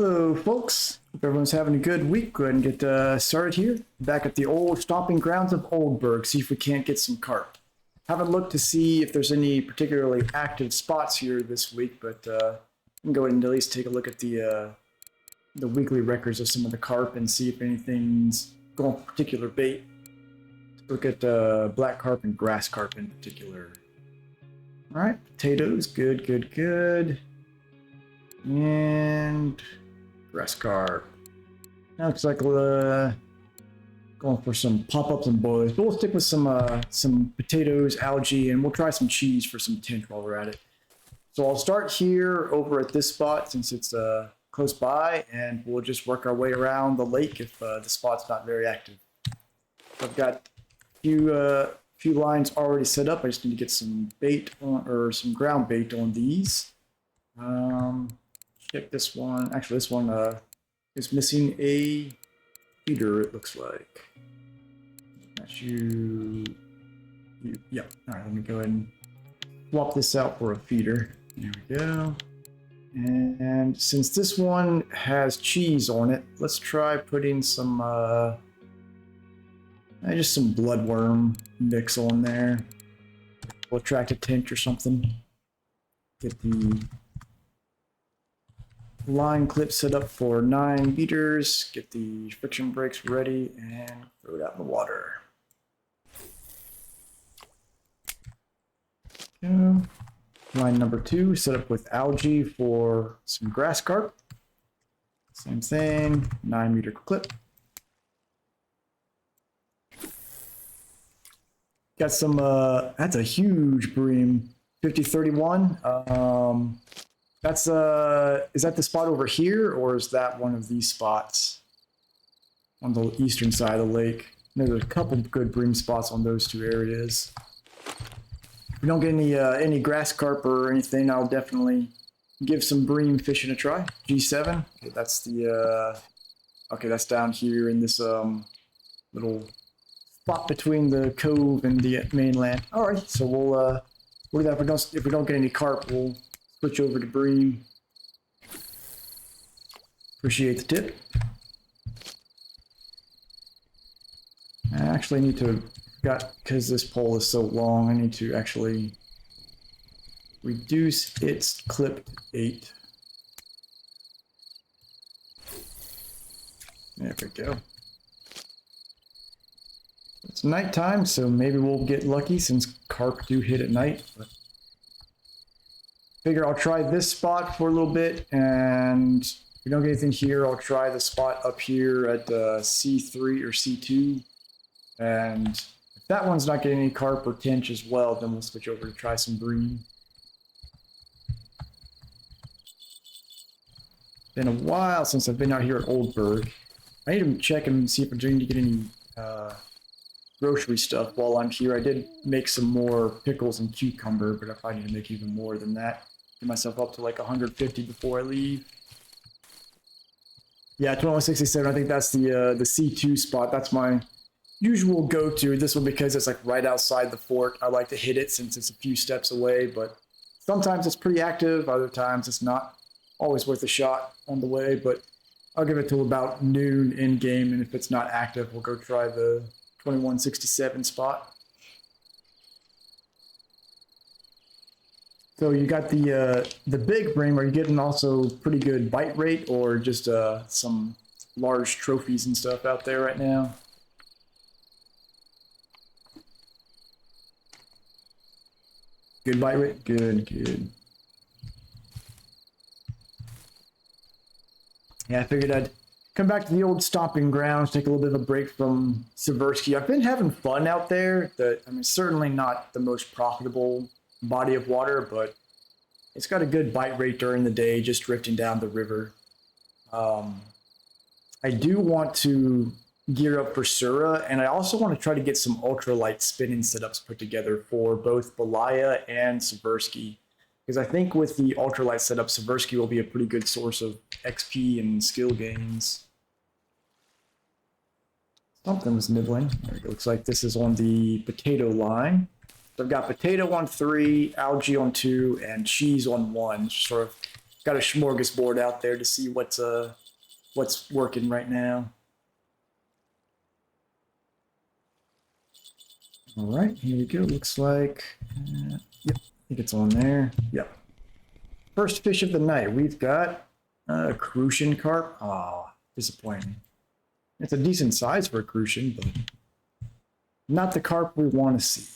Hello, folks. Hope everyone's having a good week. Go ahead and get started here. Back at the old stomping grounds of Old Burg. See if we can't get some carp. Haven't looked to see if there's any particularly active spots here this week, but we can go ahead and at least take a look at the weekly records of some of the carp and see if anything's going for particular bait. Look at black carp and grass carp in particular. All right, potatoes, good, good, good. And grass carp. Now looks like going for some pop-ups and boilers, but we'll stick with some potatoes, algae, and we'll try some cheese for some tint while we're at it. So I'll start here over at this spot since it's close by, and we'll just work our way around the lake if the spot's not very active. I've got a few lines already set up. I just need to get some bait on, or some ground bait on these. Check this one. Actually, this one is missing a feeder, it looks like. That's you. Yeah. All right, let me go ahead and swap this out for a feeder. There we go. And since this one has cheese on it, let's try putting some just some bloodworm mix on there. We'll attract a tint or something. Get the line clip set up for 9 meters, get the friction brakes ready, and throw it out in the water. Go. Line number 2, set up with algae for some grass carp. Same thing, 9-meter clip. Got some, that's a huge bream, 5031. That's is that the spot over here, or is that one of these spots on the eastern side of the lake? There's a couple good bream spots on those two areas. If we don't get any grass carp or anything, I'll definitely give some bream fishing a try. G7. Okay, that's the okay, that's down here in this little spot between the cove and the mainland. All right, so we'll do that. If we don't get any carp, we'll switch over to bream. Appreciate the tip. I actually need to, because this pole is so long, I need to actually reduce its clip to 8. There we go. It's nighttime, so maybe we'll get lucky since carp do hit at night. But figure I'll try this spot for a little bit, and if we don't get anything here, I'll try the spot up here at C3 or C2. And if that one's not getting any carp or tench as well, then we'll switch over to try some bream. Been a while since I've been out here at Old Burg. I need to check and see if I'm going to get any grocery stuff while I'm here. I did make some more pickles and cucumber, but I probably need to make even more than that. Get myself up to like 150 before I leave. Yeah, 2167, I think that's the C2 spot. That's my usual go-to. This one because it's like right outside the fort. I like to hit it since it's a few steps away, but sometimes it's pretty active. Other times it's not always worth a shot on the way, but I'll give it till about noon in game, and if it's not active, we'll go try the 2167 spot. So you got the big bream. Are you getting also pretty good bite rate, or just some large trophies and stuff out there right now? Good bite rate? Good, good. Yeah, I figured I'd come back to the old stomping grounds, take a little bit of a break from Seversky. I've been having fun out there. I mean, certainly not the most profitable body of water, but it's got a good bite rate during the day, just drifting down the river. I do want to gear up for Sura, and I also want to try to get some ultralight spinning setups put together for both Belaya and Seversky. Because I think with the ultralight setup, Seversky will be a pretty good source of XP and skill gains. Something was nibbling. It looks like this is on the potato line. So I've got potato on 3, algae on 2, and cheese on 1. Sort of got a smorgasbord out there to see what's working right now. All right, here we go. Looks like, yep, I think it's on there. Yep. First fish of the night. We've got a crucian carp. Oh, disappointing. It's a decent size for a crucian, but not the carp we want to see.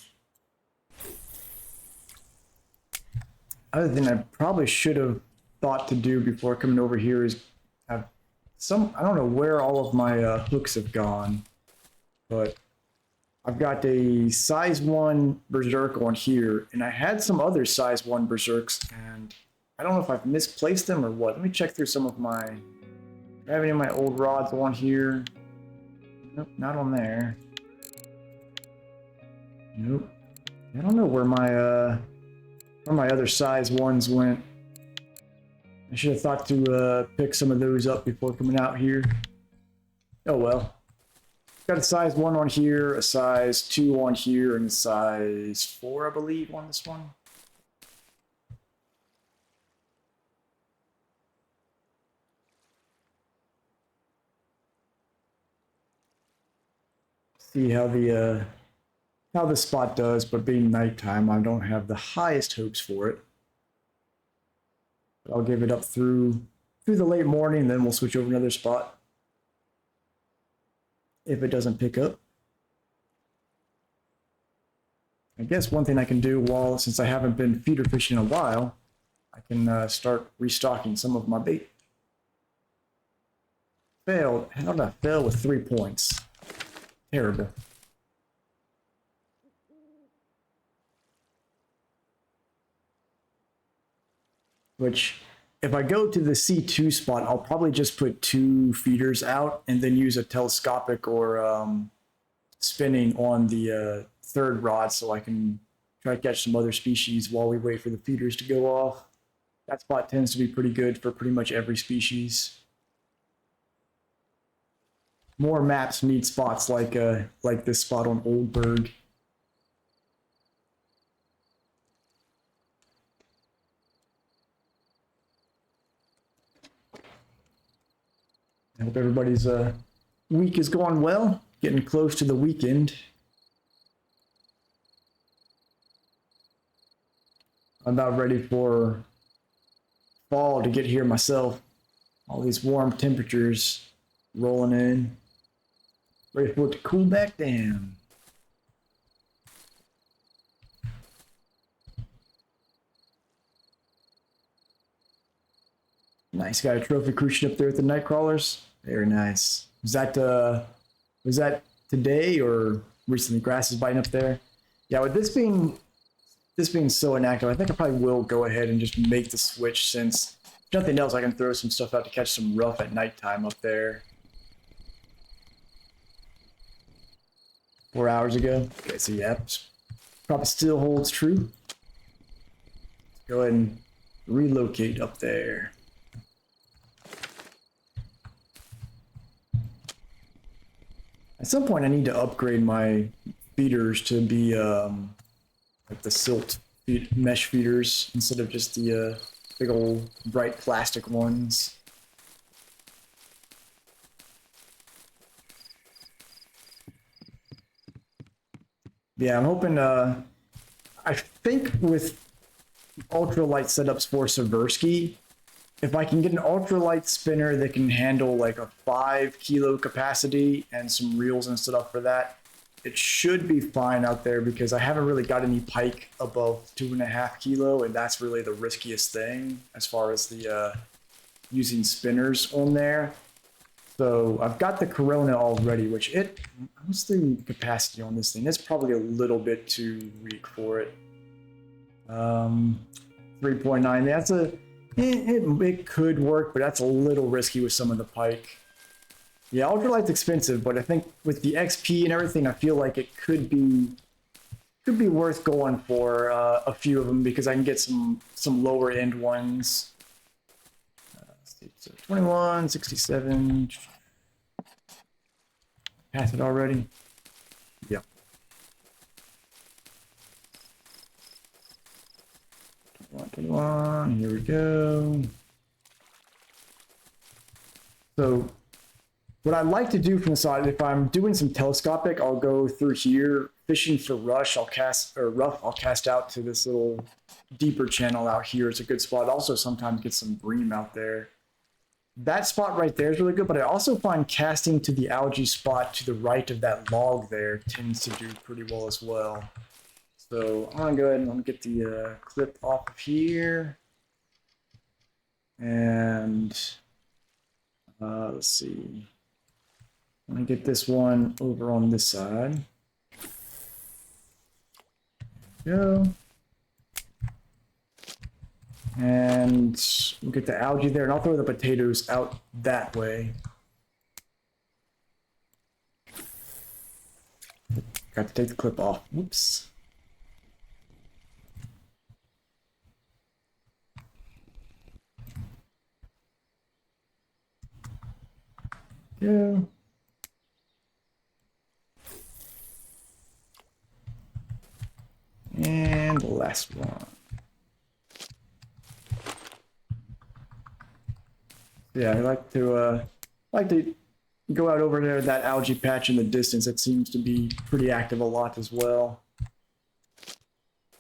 Other than I probably should have thought to do before coming over here is have some, I don't know where all of my hooks have gone, but I've got a size 1 berserk on here, and I had some other size 1 berserks, and I don't know if I've misplaced them or what. Let me check through some of my, do I have any of my old rods on here? Nope, not on there. Nope. I don't know where my other size 1s went. I should have thought to pick some of those up before coming out here. Oh well. Got a size 1 on here, a size 2 on here, and a size 4, I believe, on this one. See how the spot does, but being nighttime, I don't have the highest hopes for it. But I'll give it up through the late morning, then we'll switch over another spot if it doesn't pick up. I guess one thing I can do since I haven't been feeder fishing in a while, I can start restocking some of my bait. Failed. How did I fail with 3 points? Terrible. Which, if I go to the C2 spot, I'll probably just put 2 feeders out and then use a telescopic or spinning on the 3rd rod so I can try to catch some other species while we wait for the feeders to go off. That spot tends to be pretty good for pretty much every species. More maps need spots like this spot on Old Burg. I hope everybody's week is going well, getting close to the weekend. I'm about ready for fall to get here myself. All these warm temperatures rolling in. Ready for it to cool back down. Nice, got a trophy crucian up there with the night crawlers. Very nice. Was that today or recently? Grass is biting up there. Yeah, with this being so inactive, I think I probably will go ahead and just make the switch since if nothing else, I can throw some stuff out to catch some rough at nighttime up there. 4 hours ago. Okay, so yeah, probably still holds true. Let's go ahead and relocate up there. At some point, I need to upgrade my feeders to be like the silt mesh feeders instead of just the big old bright plastic ones. Yeah, I'm hoping. I think with ultralight setups for Seversky, if I can get an ultralight spinner that can handle like a 5 kilo capacity and some reels and stuff for that, it should be fine out there because I haven't really got any pike above 2.5 kilo, and that's really the riskiest thing as far as the using spinners on there. So I've got the Corona already, which what's the capacity on this thing? It's probably a little bit too weak for it. 3.9. That's it could work, but that's a little risky with some of the pike. Yeah, ultralight's expensive, but I think with the XP and everything, I feel like it could be worth going for a few of them because I can get some lower end ones. Let's see, so 21, 67. Passed it already. Yep. 21, here we go. So what I like to do from the side, if I'm doing some telescopic, I'll go through here, fishing for rush, I'll cast, or rough, I'll cast out to this little deeper channel out here. It's a good spot. Also sometimes get some bream out there. That spot right there is really good, but I also find casting to the algae spot to the right of that log there tends to do pretty well as well. So I'm gonna go ahead and I'm gonna get the clip off of here. And let's see. I'm gonna get this one over on this side. Go. And we'll get the algae there, and I'll throw the potatoes out that way. Got to take the clip off. Whoops. Yeah. And the last one. Yeah, I like to go out over there, that algae patch in the distance. It seems to be pretty active a lot as well.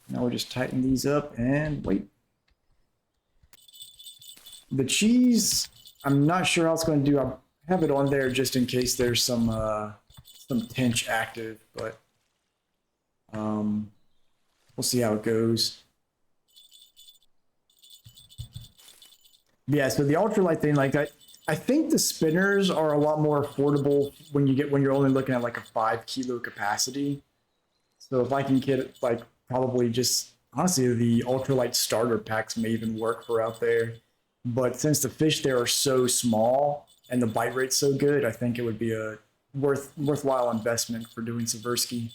Now we'll just tighten these up and wait. The cheese, I'm not sure how it's going to do. I have it on there just in case there's some tench active, but we'll see how it goes. Yeah, so the ultralight thing, like I think the spinners are a lot more affordable when you're only looking at like a 5 kilo capacity. So if I can get like probably just honestly the ultralight starter packs may even work for out there. But since the fish there are so small and the bite rate's so good, I think it would be a worthwhile investment for doing Seversky.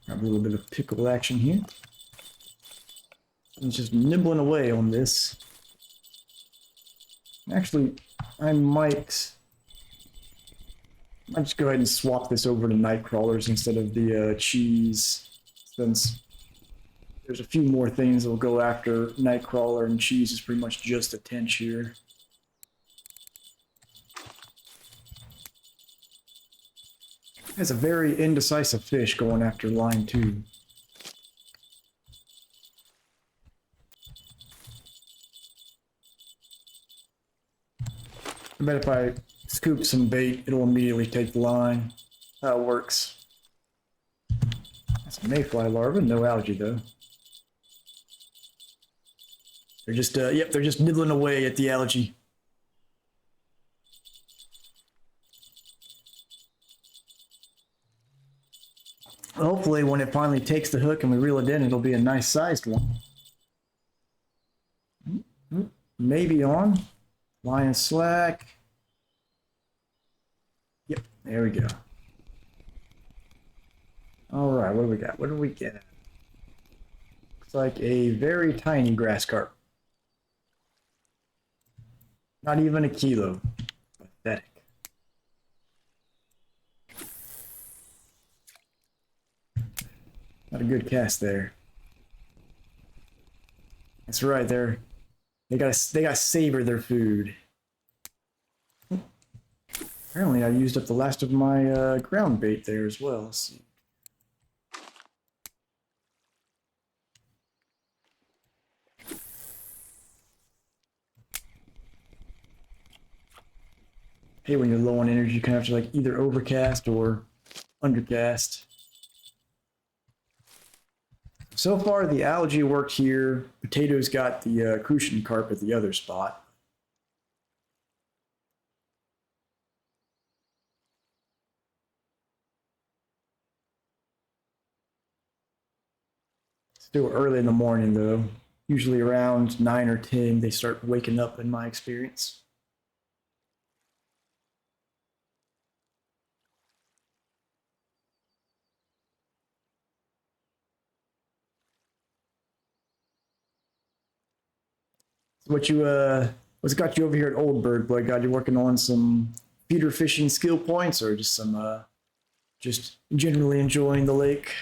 Got a little bit of pickle action here. I'm just nibbling away on this. Actually, I might just go ahead and swap this over to night crawlers instead of the cheese, since there's a few more things that will go after nightcrawler, and cheese is pretty much just a tench here. It's a very indecisive fish going after line 2. I bet if I scoop some bait, it'll immediately take the line. How it works. That's a mayfly larva, no algae though. They're just, yep, they're just nibbling away at the algae. Hopefully when it finally takes the hook and we reel it in, it'll be a nice sized one. Maybe on. Line slack. Yep, there we go. All right, what do we got? What do we get? Looks like a very tiny grass carp. Not even a kilo. Pathetic. Not a good cast there. That's right, they gotta savor their food. Apparently I used up the last of my ground bait there as well. Let's see. Hey, when you're low on energy, you kind of have to like either overcast or undercast. So far, the algae worked here. Potatoes got the crucian carp at the other spot. Still early in the morning, though. Usually around 9 or 10, they start waking up, in my experience. What's got you over here at Old Burg, boy? Got you working on some feeder fishing skill points, or just some just generally enjoying the lake?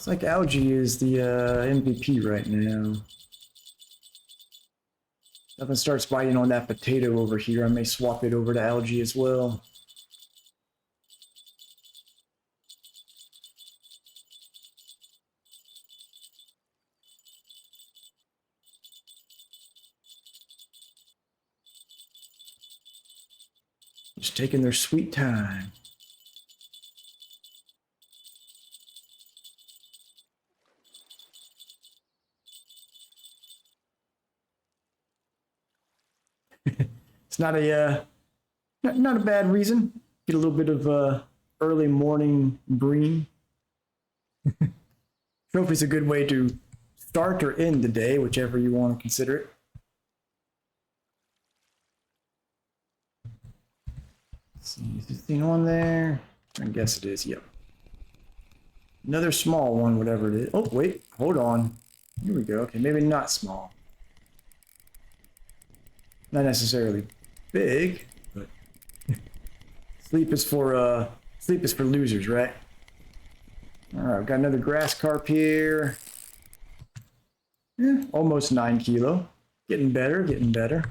Looks like algae is the MVP right now. Nothing starts biting on that potato over here. I may swap it over to algae as well. Just taking their sweet time. It's not a not a bad reason. Get a little bit of early morning bream. Trophy's a good way to start or end the day, whichever you want to consider it. Let's see, is this thing on there? I guess it is, yep. Another small one, whatever it is. Oh, wait, hold on. Here we go. Okay, maybe not small. Not necessarily big, but sleep is for losers, right? All right, we've got another grass carp here. Almost 9 kilo. Getting better, getting better.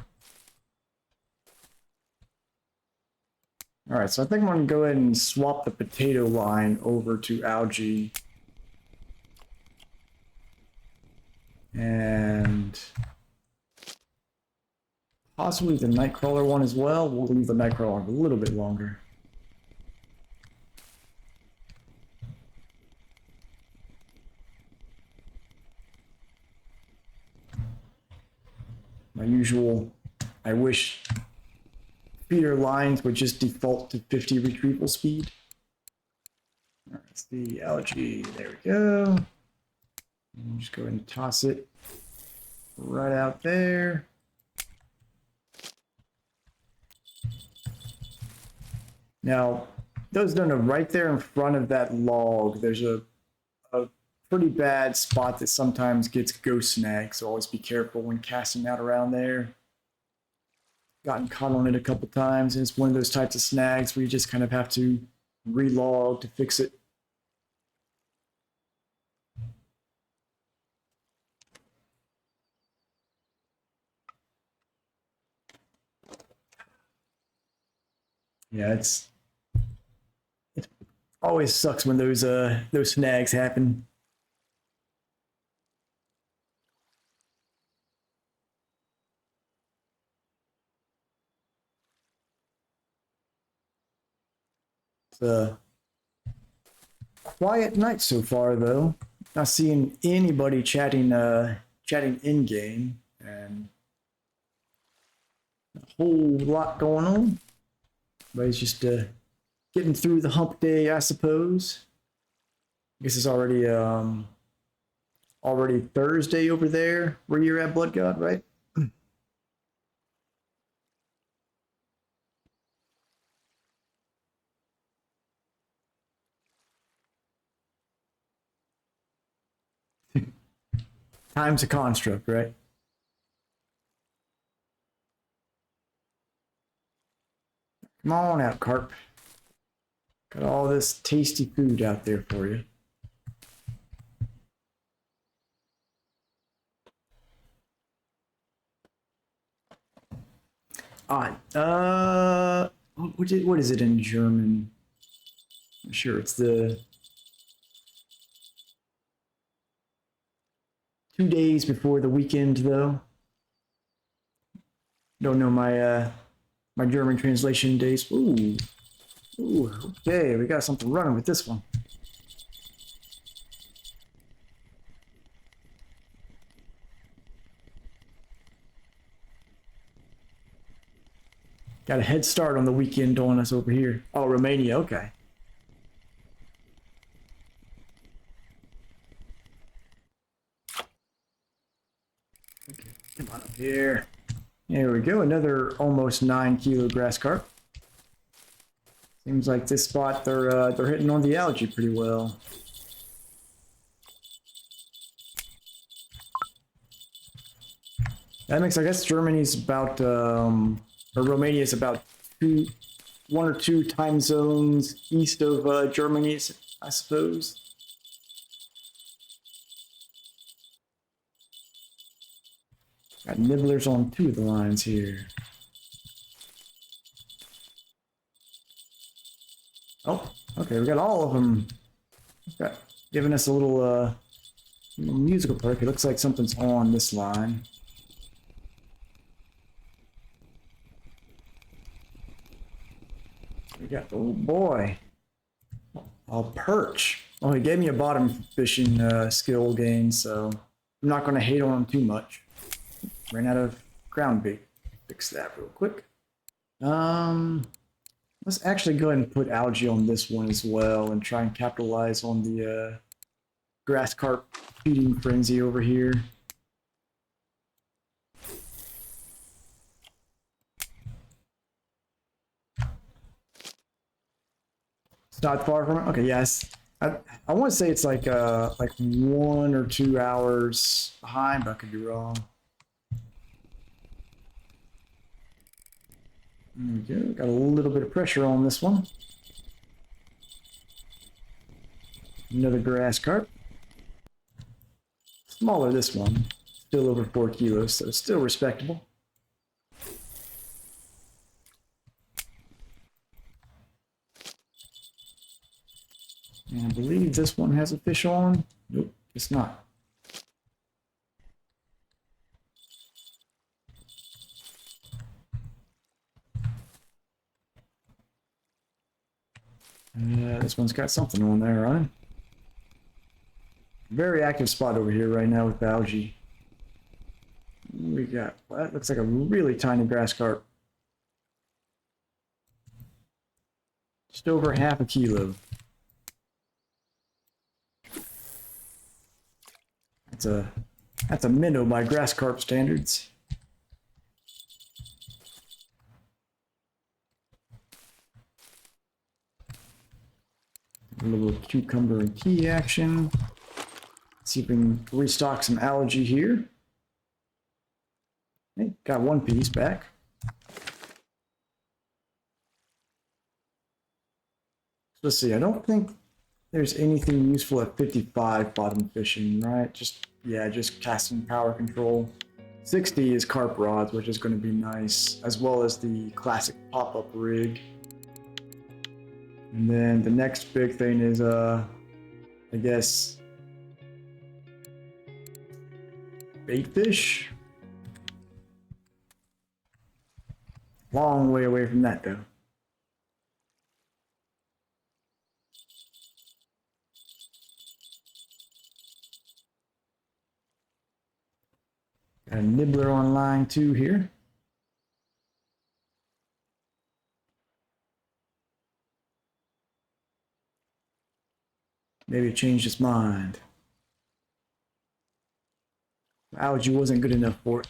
All right, so I think I'm going to go ahead and swap the potato line over to algae. And possibly the nightcrawler one as well. We'll leave the nightcrawler a little bit longer. My usual, I wish feeder lines would just default to 50 retrieval speed. All right, it's the algae. There we go. And just go ahead and toss it right out there. Now, those don't know, right there in front of that log, there's a pretty bad spot that sometimes gets ghost snagged, so always be careful when casting out around there. Gotten caught on it a couple times, and it's one of those types of snags where you just kind of have to relog to fix it. Yeah, it always sucks when those snags happen. It's a quiet night so far, though. Not seeing anybody chatting in game, and a whole lot going on. Everybody's just getting through the hump day, I suppose. I guess it's already Thursday over there where you're at, Blood God, right? Time's a construct, right? Come on out, Carp. Got all this tasty food out there for you. What is it in German? I'm sure it's the 2 days before the weekend, though. Don't know my my German translation days. Ooh, okay, we got something running with this one. Got a head start on the weekend on us over here. Oh, Romania, okay. Okay, come on up here. There we go, another almost 9 kilo grass carp. Seems like this spot they're hitting on the algae pretty well. That makes, I guess Germany's about or Romania is about 1 or 2 time zones east of Germany, I suppose. Got nibblers on 2 of the lines here. Oh, okay, we got all of them. Got, giving us a little musical perk. It looks like something's on this line. We got, oh boy, a perch. Oh, he gave me a bottom fishing skill gain, so I'm not going to hate on him too much. Ran out of ground bait. Fix that real quick. Let's actually go ahead and put algae on this one as well and try and capitalize on the grass carp feeding frenzy over here. It's not far from it. Okay, yes. I want to say it's like 1 or 2 hours behind, but I could be wrong. There we go. Got a little bit of pressure on this one. Another grass carp. Smaller this one. Still over 4 kilos, so it's still respectable. And I believe this one has a fish on. Nope, it's not. This one's got something on there, right? Very active spot over here right now with the algae. We got, well, that looks like a really tiny grass carp. Just over half a kilo. That's a minnow by grass carp standards. A little cucumber and key action. Let's see if we can restock some algae here. Hey, got 1 piece back. So let's see, I don't think there's anything useful at 55 bottom fishing, right? Just casting power control. 60 is carp rods, which is going to be nice, as well as the classic pop-up rig. And then the next big thing is, I guess, bait fish. Long way away from that, though. Got a nibbler on line 2 here. Maybe it changed his mind. Algae wasn't good enough for it.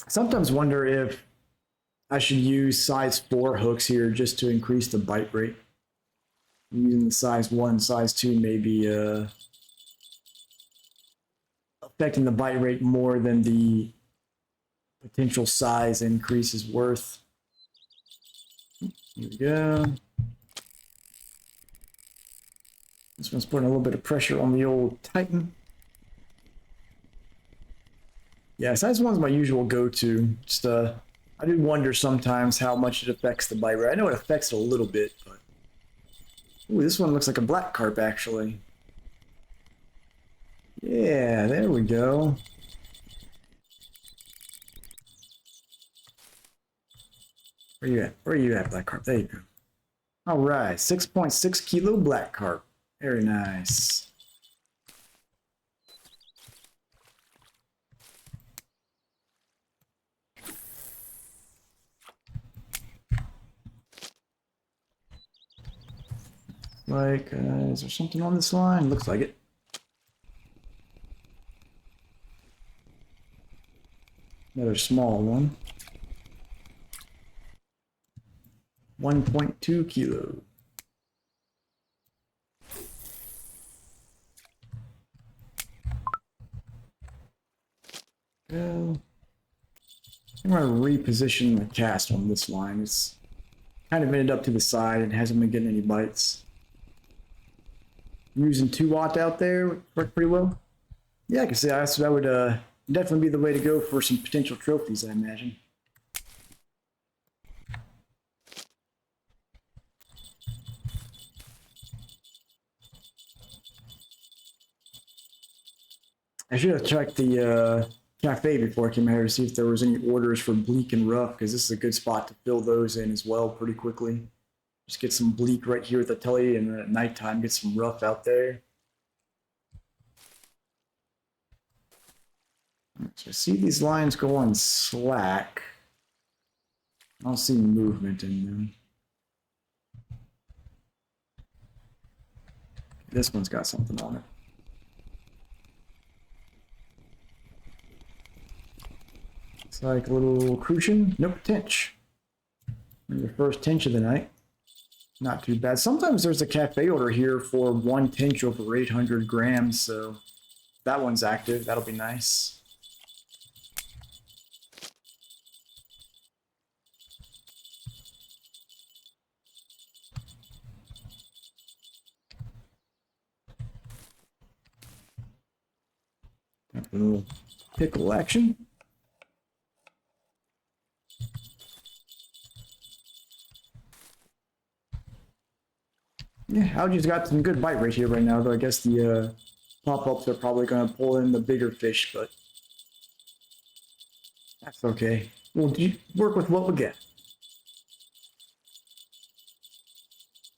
I sometimes wonder if I should use size 4 hooks here just to increase the bite rate. Using the size 1, size 2 maybe affecting the bite rate more than the potential size increase is worth. Here we go. This one's putting a little bit of pressure on the old Titan. Yeah, size 1 is my usual go-to. Just I do wonder sometimes how much it affects the bite rate. I know it affects it a little bit, but ooh, this one looks like a black carp actually. Yeah, there we go. Where you at? Where are you at, black carp? There you go. All right, 6.6 kilo black carp. Very nice. Like, is there something on this line? Looks like it. Another small one. 1.2 kilo. Go. I'm going to reposition the cast on this line. kind of ended up to the side and hasn't been getting any bites. Using 2 watt out there worked pretty well. Yeah, I can see that would definitely be the way to go for some potential trophies, I imagine. I should have checked the cafe before I came here to see if there was any orders for bleak and rough, because this is a good spot to fill those in as well pretty quickly. Just get some bleak right here at the telly, and then at nighttime get some rough out there. So I see these lines go on slack. I don't see movement in them. This one's got something on it. It's like a little crucian. Nope, tench. The first tench of the night. Not too bad. Sometimes there's a cafe order here for 1 tench over 800 grams, so that one's active. That'll be nice. A little pickle action. Yeah, algae's got some good bite rate here right now, though I guess the pop-ups are probably going to pull in the bigger fish, but that's okay. We'll work with what we get.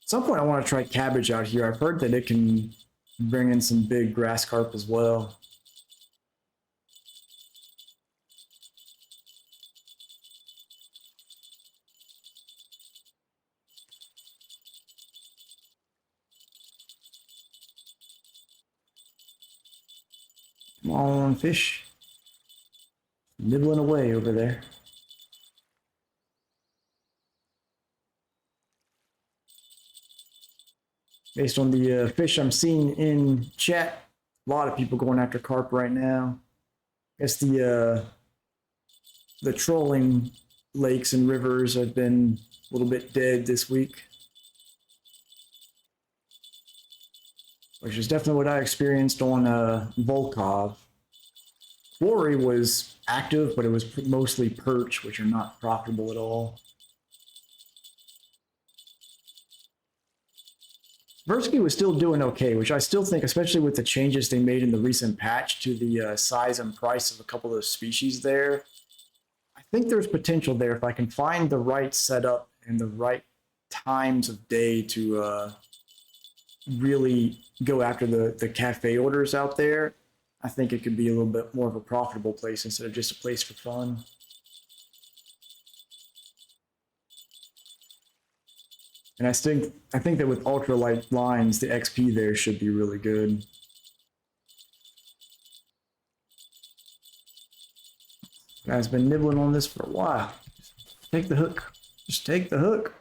At some point I want to try cabbage out here. I've heard that it can bring in some big grass carp as well. Come on, fish. Nibbling away over there. Based on the fish I'm seeing in chat, a lot of people going after carp right now. I guess the trolling lakes and rivers have been a little bit dead this week, which is definitely what I experienced on Volkov. Quarry was active, but it was mostly perch, which are not profitable at all. Versky was still doing okay, which I still think, especially with the changes they made in the recent patch to the size and price of a couple of those species there, I think there's potential there if I can find the right setup and the right times of day to really go after the cafe orders out there. I think it could be a little bit more of a profitable place instead of just a place for fun. And I think that with ultralight lines, the XP there should be really good. Guy's been nibbling on this for a while. Just take the hook. Just take the hook.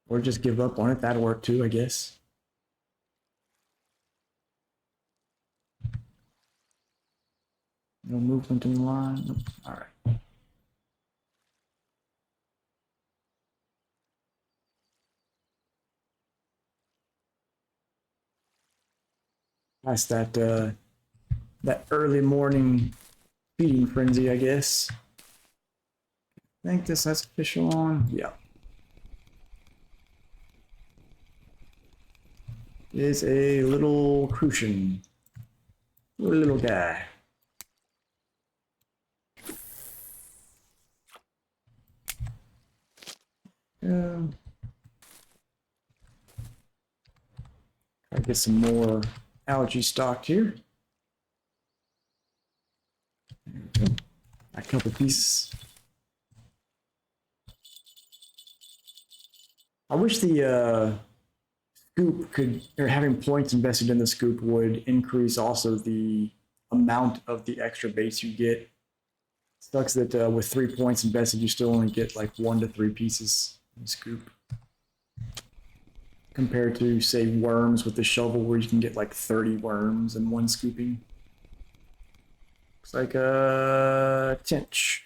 Or just give up on it. That'll work too, I guess. No movement in the line. Nope. All right. That's that early morning feeding frenzy, I guess. I think this has fish on. Yeah. Is a little crucian. Little guy. Try to get some more algae stocked here. There we go. A couple pieces. I wish the scoop could, or having points invested in the scoop would increase also the amount of the extra baits you get. Sucks that with 3 points invested, you still only get like 1 to 3 pieces in the scoop. Compared to, say, worms with the shovel, where you can get like 30 worms in one scooping. Looks like a tench.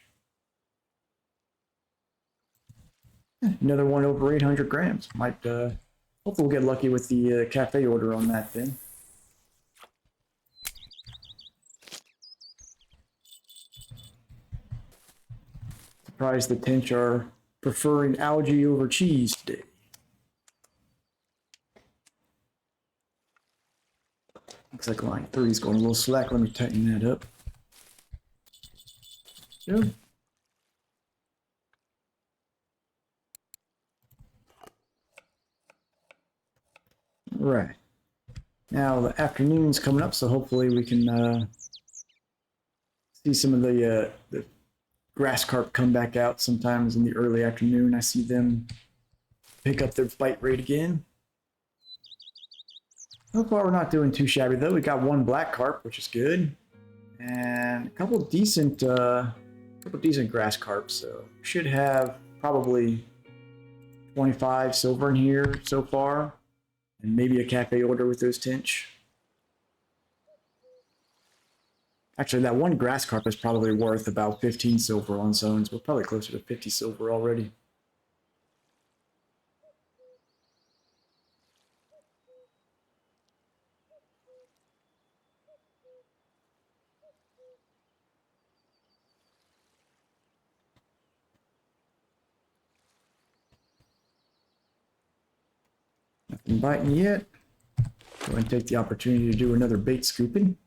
Another one over 800 grams. Might, hopefully we'll get lucky with the cafe order on that then. Surprised the tench are preferring algae over cheese today. Looks like line 3 is going a little slack. Let me tighten that up. Yep. Right. Now the afternoon's coming up, so hopefully we can see some of the grass carp come back out sometimes in the early afternoon. I see them pick up their bite rate again. So far we're not doing too shabby though. We got one black carp, which is good, and a couple decent grass carp. So should have probably 25 silver in here so far, and maybe a cafe order with those tench. Actually, that one grass carp is probably worth about 15 silver on zones. We're probably closer to 50 silver already. Nothing biting yet. Go ahead and take the opportunity to do another bait scooping.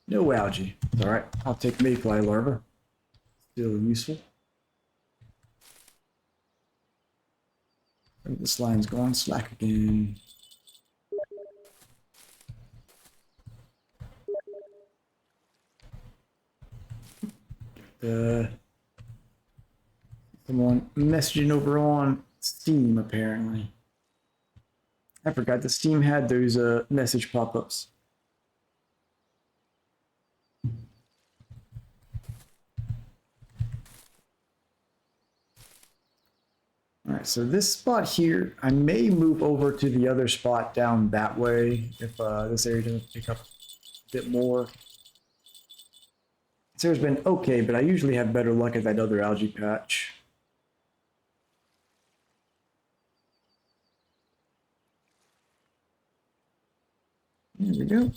No algae. All right, I'll take mayfly larva. Still useful. This line's going slack again. Someone messaging over on Steam apparently. I forgot the Steam had those message pop-ups. All right, so this spot here, I may move over to the other spot down that way if this area doesn't pick up a bit more. This area's been okay, but I usually have better luck at that other algae patch. There we go.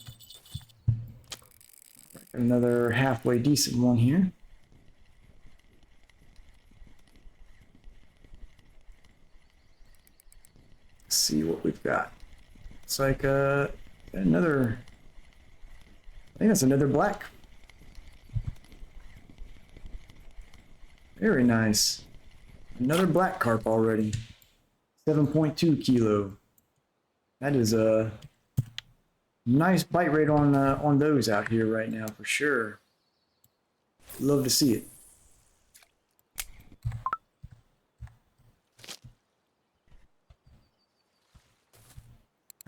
Another halfway decent one here. Let's see what we've got. It's like another, I think that's another black. Very nice. Another black carp already. 7.2 kilo. That is a nice bite rate on those out here right now for sure. Love to see it.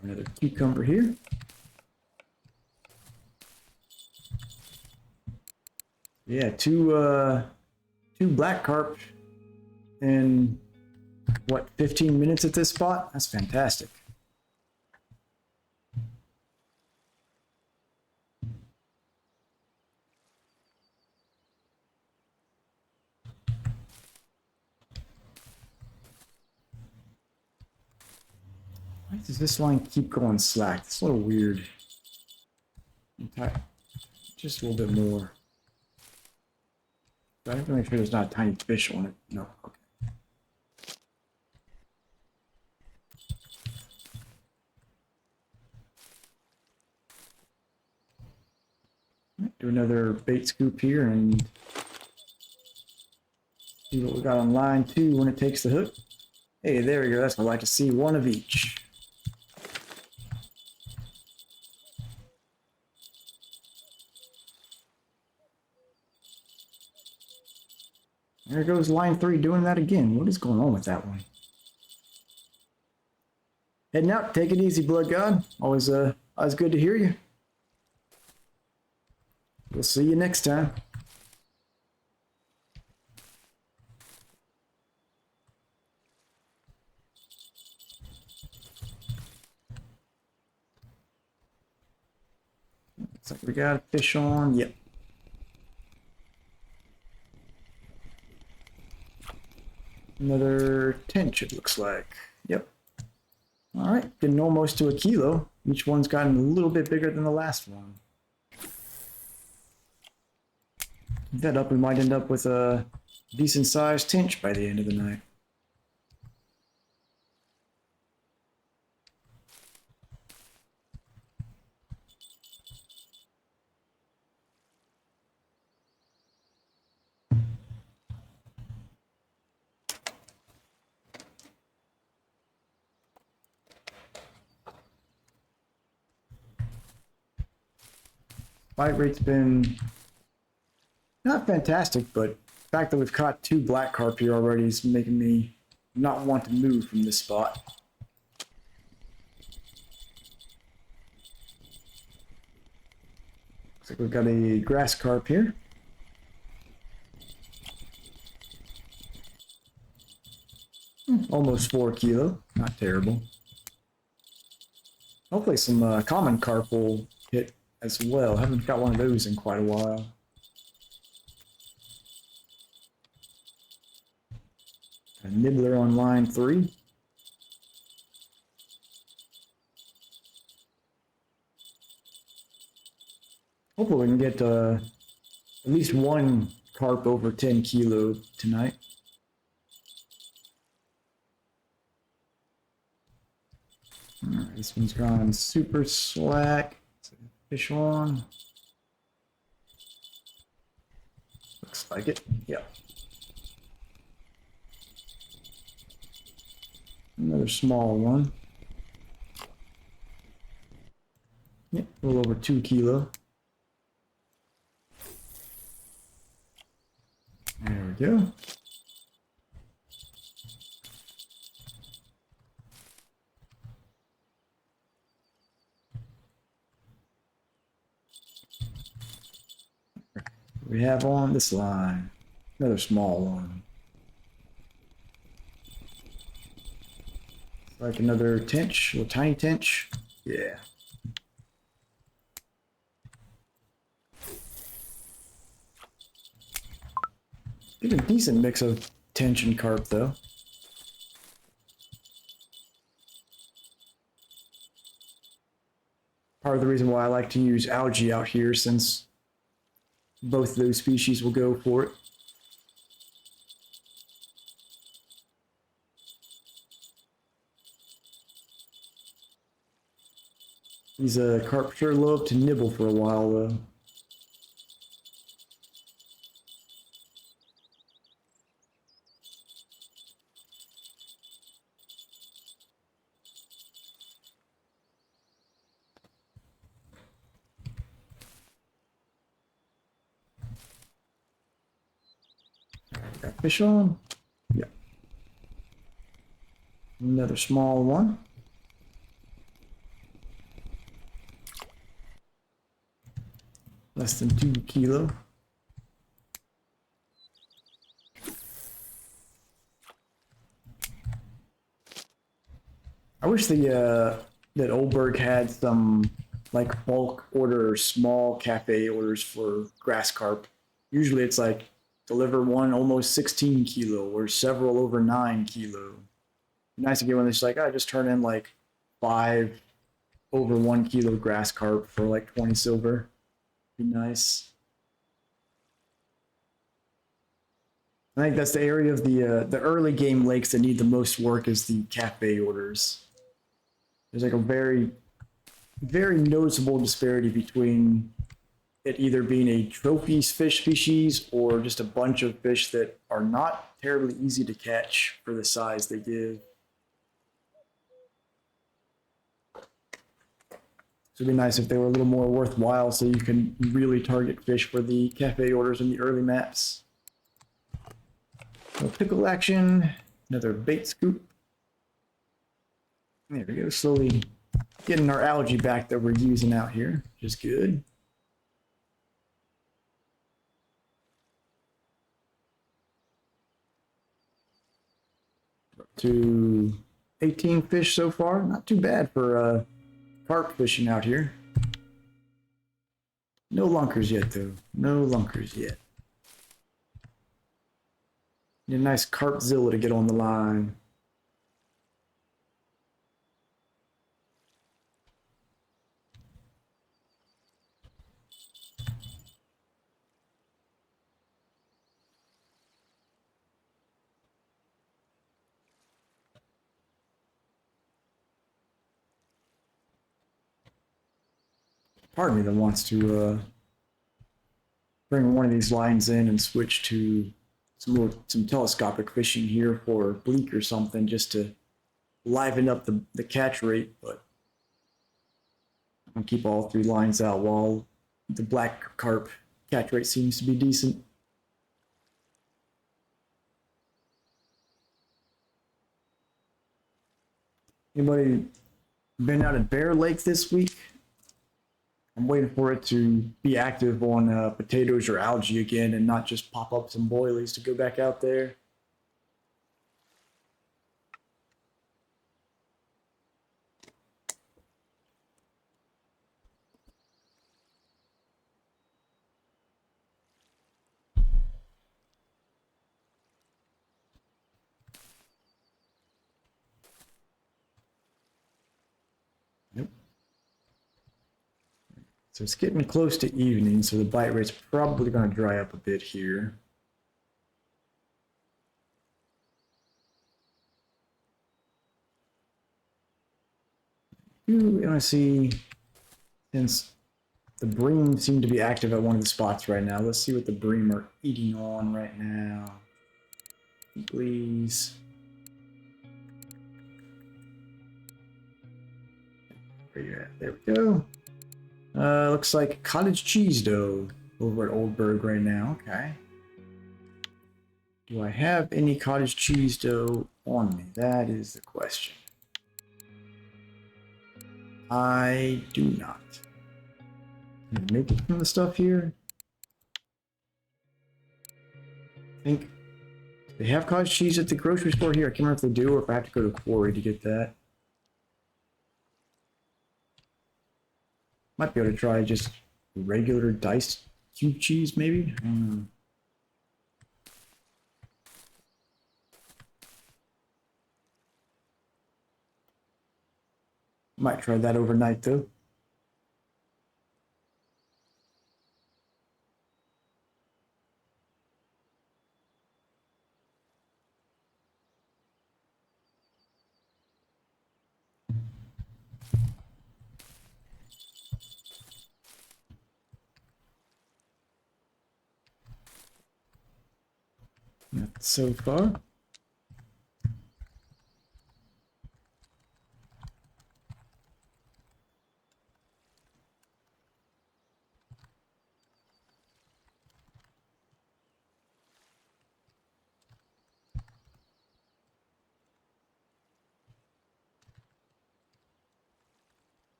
Another cucumber here. Yeah, two black carp in what, 15 minutes at this spot? That's fantastic. Why does this line keep going slack? It's a little weird. Just a little bit more. I have to make sure there's not a tiny fish on it. No, okay. Do another bait scoop here and see what we got on line 2 when it takes the hook. Hey, there we go. That's what I like to see. One of each. There goes line 3 doing that again. What is going on with that one? Heading out. Take it easy, Blood God. Always good to hear you. We'll see you next time. Looks like we got a fish on. Yep. Another tench, it looks like. Yep. All right, getting almost to a kilo. Each one's gotten a little bit bigger than the last one. Keep that up, we might end up with a decent sized tench by the end of the night. Bite rate's been not fantastic, but the fact that we've caught 2 black carp here already is making me not want to move from this spot. Looks like we've got a grass carp here. Almost 4 kilo, not terrible. Hopefully some common carp will hit as well. Haven't got one of those in quite a while. A nibbler on line 3. Hopefully we can get at least one carp over 10 kilo tonight. Alright, this one's gone super slack. Fish on. Looks like it. Yep. Another small one. Yep, a little over 2 kilo. There we go. We have on this line another small one. Like another tench, a little tiny tench. Yeah. Get a decent mix of tench and carp though. Part of the reason why I like to use algae out here, since both of those species will go for it. These carp sure love to nibble for a while though. Got fish on. Yeah. Another small one. Less than 2 kilo. I wish the that Old Burg had some like bulk order, small cafe orders for grass carp. Usually it's like deliver one almost 16 kilo or several over 9 kilo. Nice to get one that's like, I just turn in like 5 over 1 kilo grass carp for like 20 silver. Be nice. I think that's the area of the early game lakes that need the most work, is the cafe orders. There's like a very noticeable disparity between it either being a trophy fish species or just a bunch of fish that are not terribly easy to catch for the size they give. So it'd be nice if they were a little more worthwhile so you can really target fish for the cafe orders in the early maps. No pickle action, another bait scoop. There we go, slowly getting our algae back that we're using out here, which is good. Up to 18 fish so far, not too bad for carp fishing out here. No lunkers yet, though. No lunkers yet. Need a nice Carpzilla to get on the line. Part of me that wants to bring one of these lines in and switch to some telescopic fishing here for bleak or something, just to liven up the catch rate. But I'm gonna keep all three lines out while the black carp catch rate seems to be decent. Anybody been out at Bear Lake this week? I'm waiting for it to be active on potatoes or algae again and not just pop up some boilies to go back out there. Nope. So it's getting close to evening, so the bite rate's probably going to dry up a bit here. Ooh, I want to see, since the bream seem to be active at one of the spots right now. Let's see what the bream are eating on right now. Please. Where you at? There we go. Looks like cottage cheese dough over at Old Burg right now. Okay. Do I have any cottage cheese dough on me? That is the question. I do not. Can I make it from the stuff here? I think they have cottage cheese at the grocery store here. I can't remember if they do or if I have to go to Quarry to get that. Might be able to try just regular diced cube cheese, maybe. Might try that overnight though. Not so far.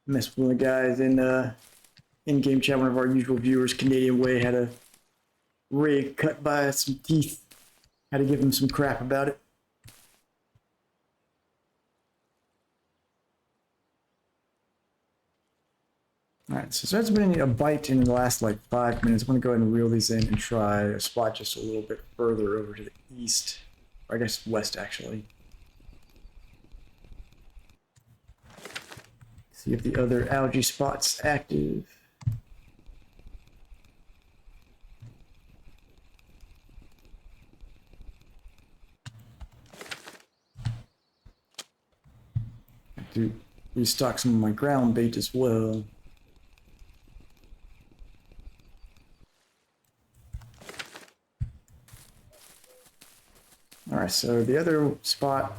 Messed with one of the guys in-game chat. One of our usual viewers, Canadian Way, had a rig cut by some teeth. Had to give him some crap about it. All right, so that's been a bite in the last like 5 minutes. I'm gonna go ahead and reel these in and try a spot just a little bit further over to the east, or I guess west actually. See if the other algae spot's active. I have to restock some of my ground bait as well. All right, so the other spot,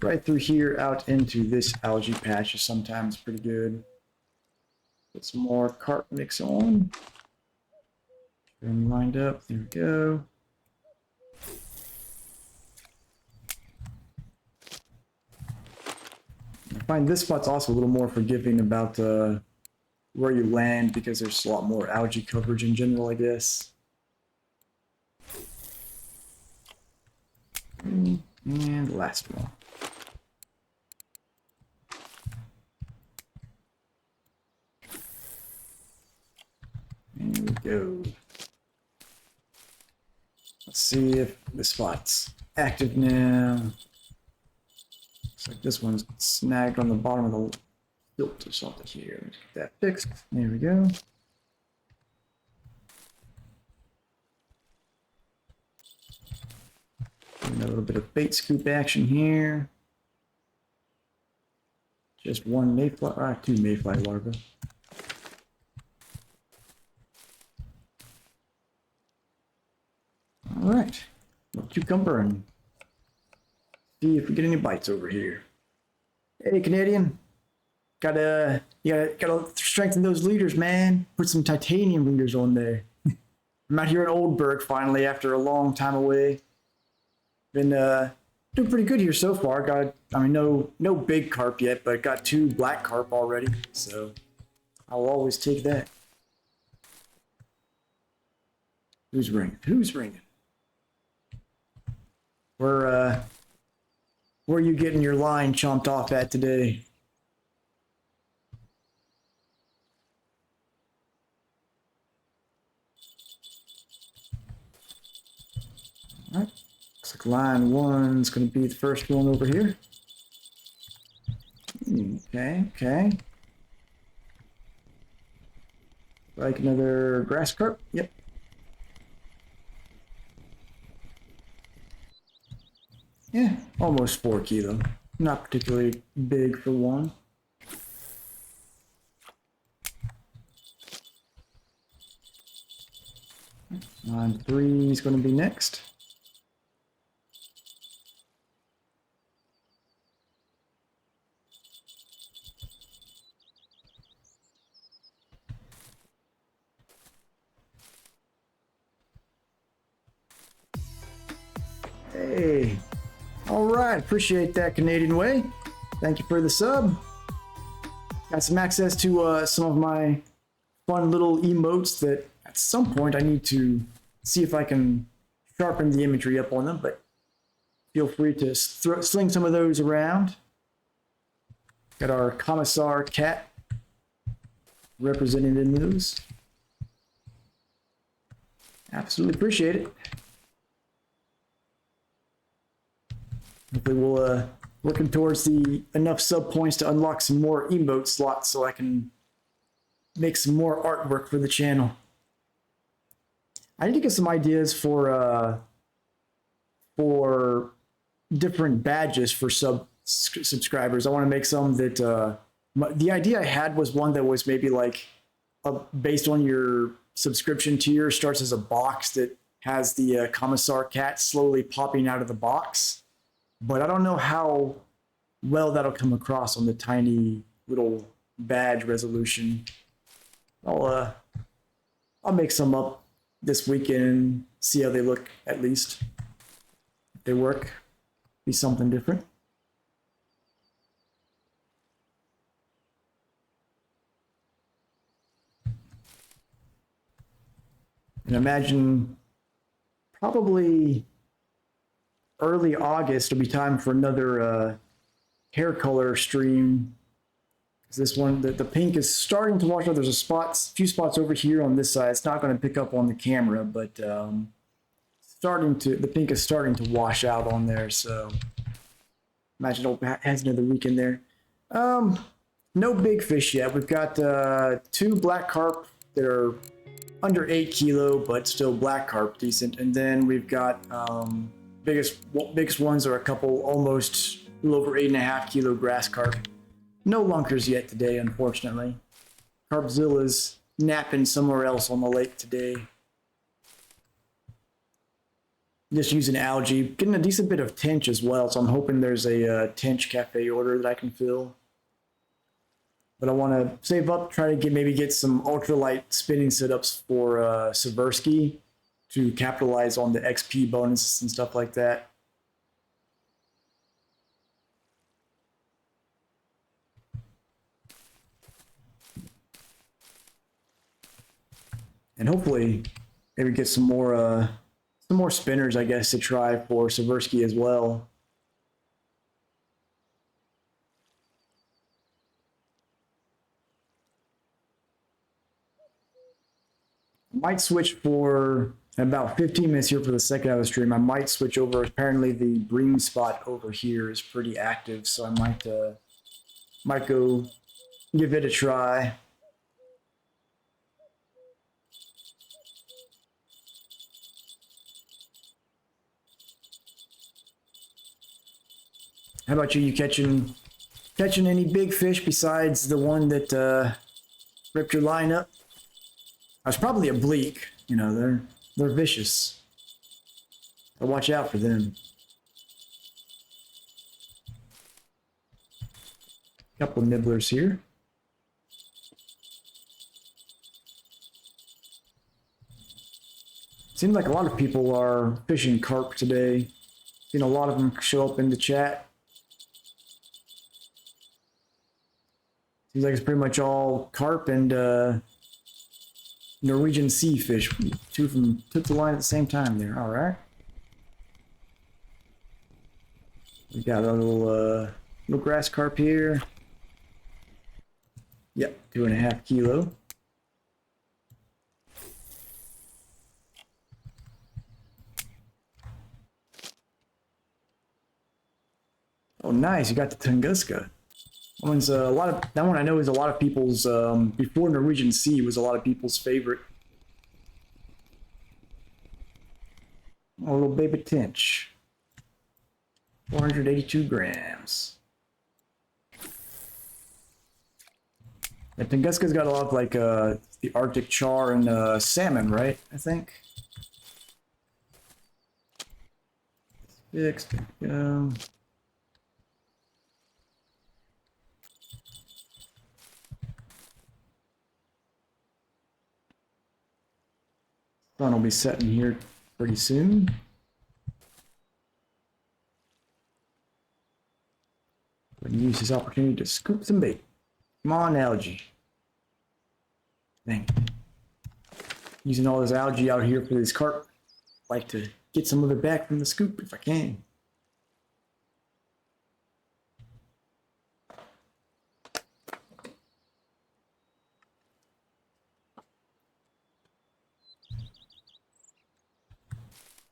right through here out into this algae patch is sometimes pretty good. Put some more carp mix on. Get them lined up. There we go. I find this spot's also a little more forgiving about where you land because there's a lot more algae coverage in general, I guess. And the last one. There we go. Let's see if the spot's active now. Looks like this one's snagged on the bottom of the tilt or something here. Let's get that fixed. There we go. And a little bit of bait scoop action here. Just one mayfly, two mayfly larvae. All right, little cucumber and see if we get any bites over here. Hey, Canadian, gotta strengthen those leaders, man. Put some titanium leaders on there. I'm out here in Old Burg finally after a long time away. Been doing pretty good here so far. No big carp yet, but got 2 black carp already, so I'll always take that. Who's ringing? Who's ringing? Where are you getting your line chomped off at today? All right. Looks like line 1's going to be the first one over here. Okay. Like another grass carp? Yep. Yeah, almost 4 kilo. Not particularly big for one. Line 3 is going to be next. Hey. All right, appreciate that, Canadian Way. Thank you for the sub. Got some access to some of my fun little emotes that at some point I need to see if I can sharpen the imagery up on them, but feel free to sling some of those around. Got our Commissar cat represented in those. Absolutely appreciate it. Hopefully we'll working towards the enough sub points to unlock some more emote slots so I can make some more artwork for the channel. I need to get some ideas for different badges for subscribers. I want to make some that the idea I had was one that was maybe like based on your subscription tier, starts as a box that has the Commissar cat slowly popping out of the box. But I don't know how well that'll come across on the tiny little badge resolution. I'll make some up this weekend, see how they look at least. If they work, be something different. And imagine probably early August will be time for another hair color stream. This one, the pink is starting to wash out. There's a few spots over here on this side. It's not going to pick up on the camera, but the pink is starting to wash out on there. So imagine it has another week in there. No big fish yet. We've got 2 black carp that are under 8 kilo, but still black carp decent. And then we've got biggest ones are a couple almost a little over 8.5 kilo grass carp. No lunkers yet today, unfortunately. Carpzilla's napping somewhere else on the lake today. Just using algae, getting a decent bit of tench as well, so I'm hoping there's a tench cafe order that I can fill. But I want to save up, try to maybe get some ultralight spinning setups for Seversky to capitalize on the XP bonuses and stuff like that. And hopefully maybe get some more spinners, I guess, to try for Seversky as well. might switch for about 15 minutes here for the second hour of the stream. I might switch over. Apparently the bream spot over here is pretty active, so I might go give it a try. How about you? You catching any big fish besides the one that ripped your line up? That's probably a bleak. You know, they're vicious. So watch out for them. Couple of nibblers here. Seems like a lot of people are fishing carp today. Seen a lot of them show up in the chat. Seems like it's pretty much all carp and Norwegian sea fish. Two of them took the line at the same time there. All right. We got a little grass carp here. Yep, 2.5 kilo. Oh, nice! You got the Tunguska. That one's that one I know is a lot of people's. Before Norwegian Sea was a lot of people's favorite. A little baby tench. 482 grams. The Tunguska's got a lot of like the Arctic char and salmon, right? I think. Fixed. Sun will be setting here pretty soon. We're going to use this opportunity to scoop some bait. Come on, algae. Dang. Using all this algae out here for this carp. Like to get some of it back from the scoop if I can.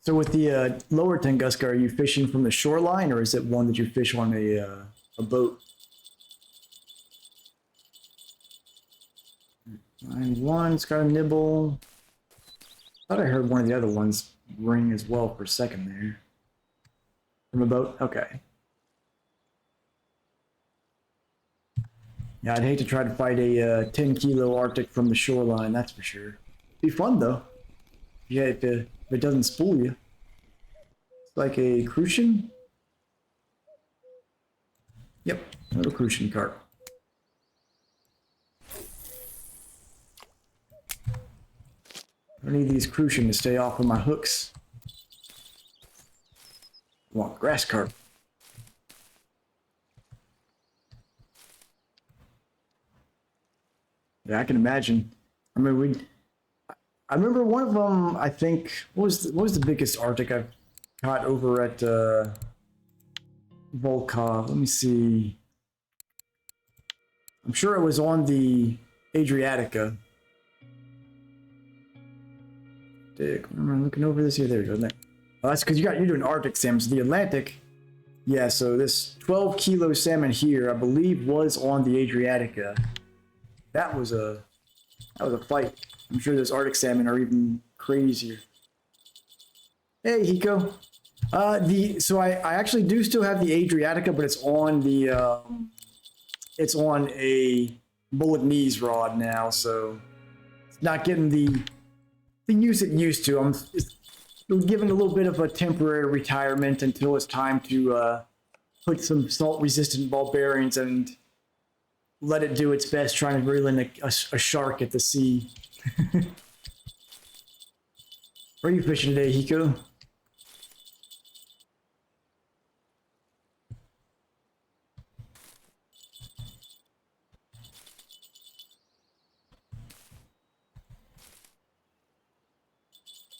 So with the lower Tunguska, are you fishing from the shoreline, or is it one that you fish on a boat? 9-1, it's got a nibble. Thought I heard one of the other ones ring as well for a second there. From a boat? Okay. Yeah, I'd hate to try to fight a 10 kilo Arctic from the shoreline, that's for sure. Be fun though. Yeah, if it doesn't spool you. It's like a crucian. Yep, a little crucian carp. I need these crucian to stay off of my hooks. I want grass carp. Yeah, I can imagine. I mean, I remember one of them. I think what was the biggest Arctic I've caught over at Volkov. Let me see. I'm sure it was on the Adriatica. Dick, I'm looking over this here. There you go. Oh, that's because you're doing Arctic salmon. So the Atlantic. Yeah. So this 12 kilo salmon here, I believe, was on the Adriatica. That was a fight. I'm sure those Arctic salmon are even crazier. Hey, Hiko. So I actually do still have the Adriatica, but it's on a Bolognese rod now, so it's not getting the use it used to. I'm giving a little bit of a temporary retirement until it's time to put some salt-resistant ball bearings and let it do its best, trying to reel in a shark at the sea. Where are you fishing today, Hiko?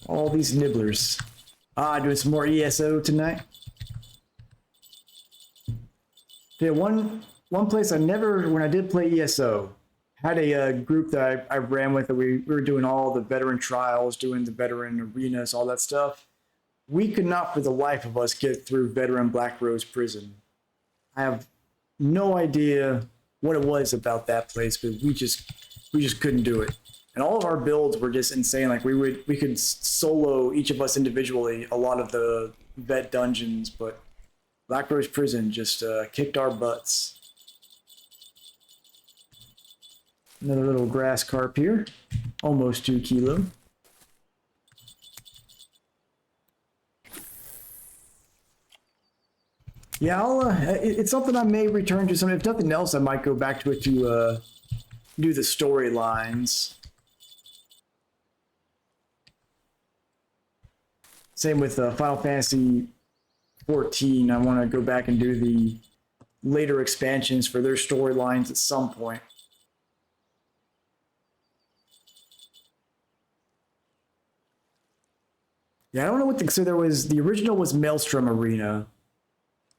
All these nibblers. Doing some more ESO tonight. Yeah, one place I never, when I did play ESO, had a group that I ran with. That we were doing all the veteran trials, doing the veteran arenas, all that stuff. We could not for the life of us get through veteran Black Rose Prison. I have no idea what it was about that place, but we just couldn't do it. And all of our builds were just insane. Like we could solo each of us individually a lot of the vet dungeons, but Black Rose Prison just kicked our butts. Another little grass carp here, almost 2 kilo. Yeah, it's something I may return to. Some, if nothing else, I might go back to it to do the storylines. Same with Final Fantasy 14. I want to go back and do the later expansions for their storylines at some point. Yeah, I don't know what so there was the original was Maelstrom Arena.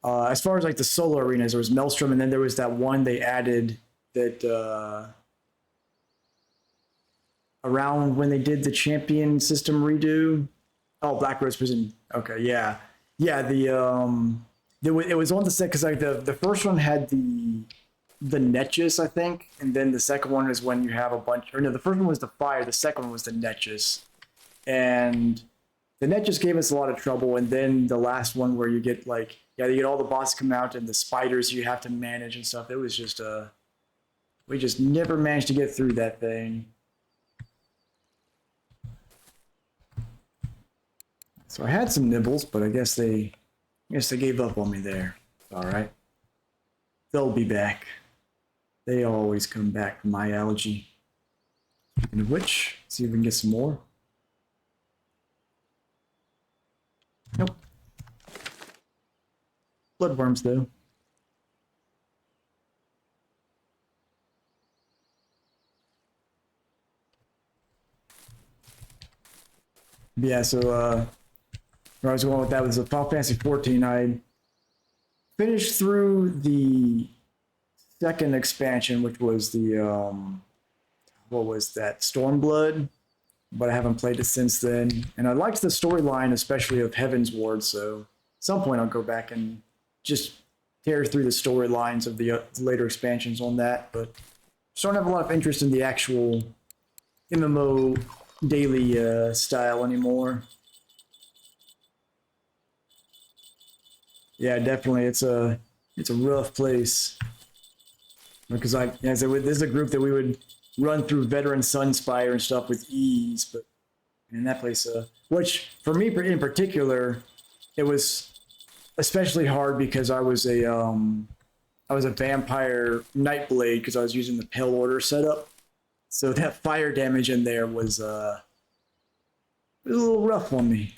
As far as like the solo arenas, there was Maelstrom, and then there was that one they added that around when they did the champion system redo. Oh, Black Rose Prison. Okay, yeah, yeah. It was on the set because like the first one had the Netchus, I think, and then the second one is when you have a bunch. Or no, the first one was the fire. The second one was the Netchus, and the net just gave us a lot of trouble. And then the last one where you get like, yeah, you get all the bosses come out and the spiders you have to manage and stuff. It was just we just never managed to get through that thing. So I had some nibbles, but I guess they gave up on me there. All right, they'll be back. They always come back from my allergy. Speaking of which, see if we can get some more. Nope. Bloodworms, though. Yeah, so where I was going with that was the Final Fantasy 14. I finished through the second expansion, which was the what was that? Stormblood. But I haven't played it since then. And I liked the storyline, especially of Heaven's Ward, so at some point I'll go back and just tear through the storylines of the later expansions on that. But just don't have a lot of interest in the actual MMO daily style anymore. Yeah, definitely. It's a rough place. Because this is a group that we would run through veteran Sunspire and stuff with ease, but in that place, which for me in particular, it was especially hard because I was a vampire Nightblade because I was using the Pale Order setup, so that fire damage in there was a little rough on me.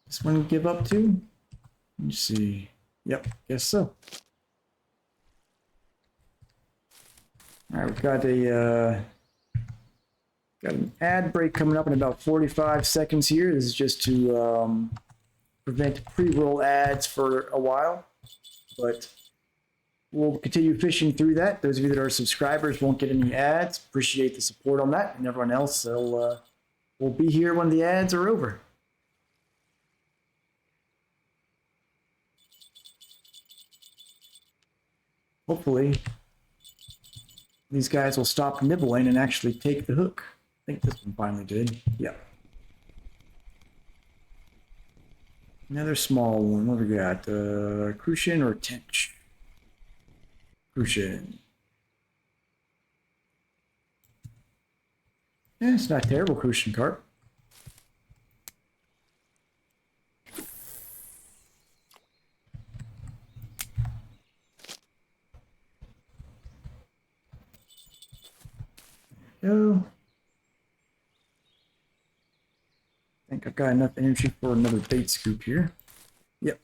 This one give up to? Let's see. Yep, guess so. All right, we've got an ad break coming up in about 45 seconds here. This is just to prevent pre-roll ads for a while, but we'll continue fishing through that. Those of you that are subscribers won't get any ads. Appreciate the support on that, and everyone else will be here when the ads are over. Hopefully, these guys will stop nibbling and actually take the hook. I think this one finally did. Yep. Another small one. What do we got? Crucian or Tench? Crucian. Yeah, it's not terrible, Crucian Carp. Go. I think I've got enough energy for another bait scoop here. Yep.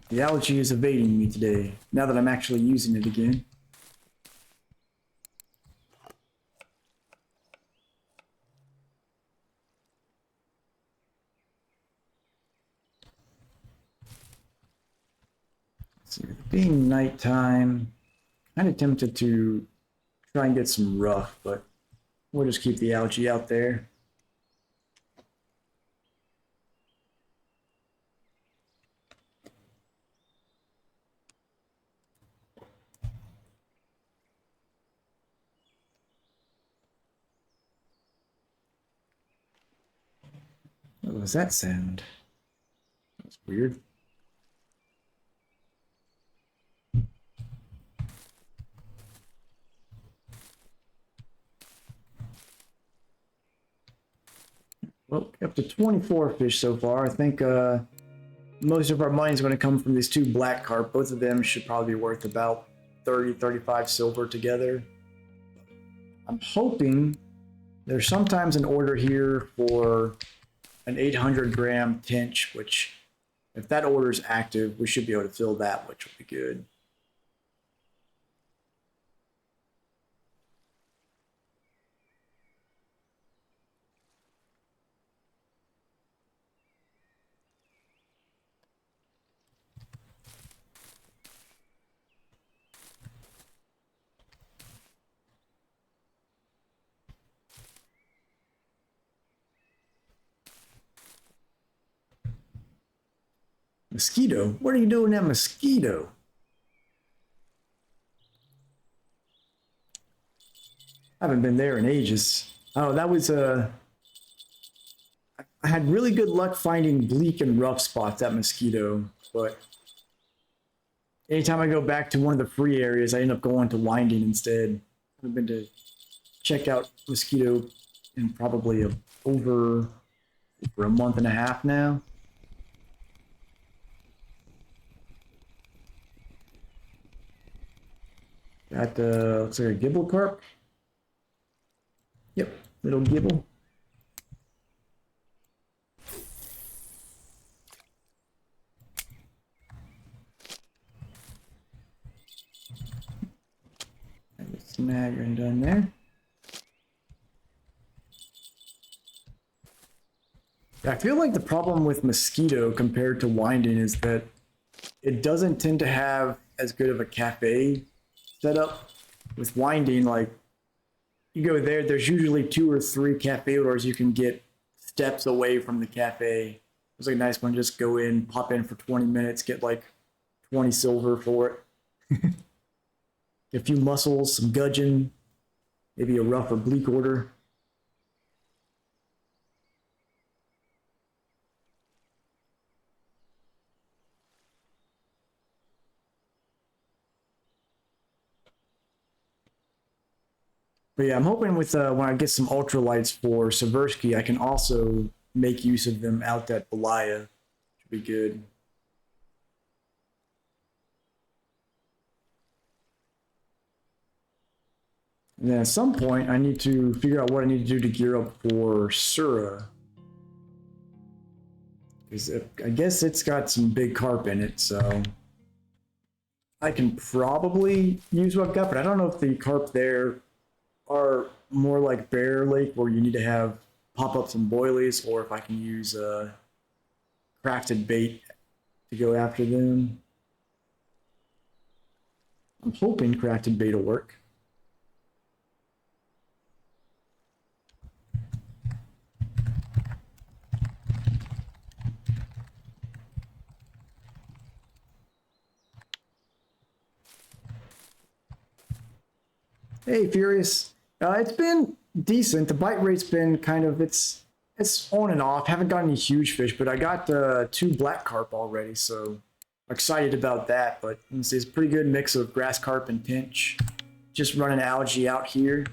The algae is evading me today, now that I'm actually using it again. See, being nighttime, kind of tempted to try and get some rough, but we'll just keep the algae out there. What was that sound? That's weird. Well, up to 24 fish so far. I think most of our money is going to come from these two black carp. Both of them should probably be worth about 30, 35 silver together. I'm hoping there's sometimes an order here for an 800 gram tench, which if that order is active, we should be able to fill that, which will be good. Mosquito? What are you doing at mosquito? I haven't been there in ages. Oh, that was I had really good luck finding bleak and rough spots at mosquito, but anytime I go back to one of the free areas, I end up going to winding instead. I've been to check out mosquito in probably over for a month and a half now. Got looks like a gibble carp. Yep, little gibble. Snag and done there. I feel like the problem with mosquito compared to winding is that it doesn't tend to have as good of a cafe setup. With winding, like you go there, there's usually 2 or 3 cafe orders you can get steps away from the cafe. It's like a nice one, just go in, pop in for 20 minutes, get like 20 silver for it. A few mussels, some gudgeon, maybe a rough or bleak order. But yeah, I'm hoping with when I get some ultralights for Seversky, I can also make use of them out at Belaya. Should be good. And then at some point, I need to figure out what I need to do to gear up for Sura. Because I guess it's got some big carp in it, so I can probably use what I've got, but I don't know if the carp there are more like Bear Lake where you need to have pop-ups and boilies, or if I can use crafted bait to go after them. I'm hoping crafted bait will work. Hey, Furious. It's been decent. The bite rate's been kind of it's on and off. Haven't got any huge fish, but I got 2 black carp already, so excited about that. But it's a pretty good mix of grass carp and tench. Just running algae out here.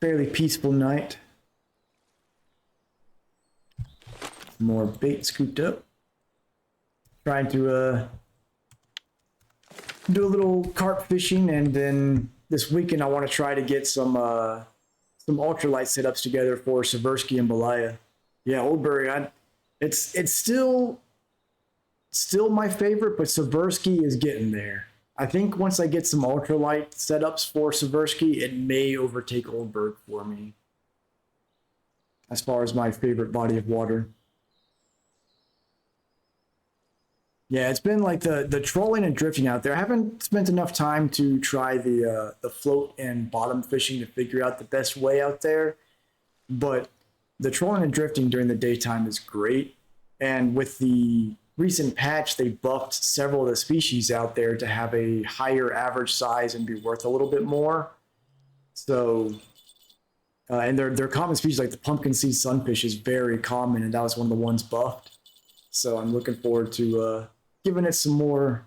Fairly peaceful night. More bait scooped up. Trying to do a little carp fishing, and then this weekend I want to try to get some ultralight setups together for Seversky and Belaya. Yeah, Old Burg, it's still my favorite, but Seversky is getting there. I think once I get some ultralight setups for Seversky, it may overtake Old Burg for me as far as my favorite body of water. Yeah, it's been like the trolling and drifting out there. I haven't spent enough time to try the float and bottom fishing to figure out the best way out there. But the trolling and drifting during the daytime is great. And with the recent patch, they buffed several of the species out there to have a higher average size and be worth a little bit more. So, and their common species like the pumpkin seed sunfish is very common, and that was one of the ones buffed. So I'm looking forward to giving it some more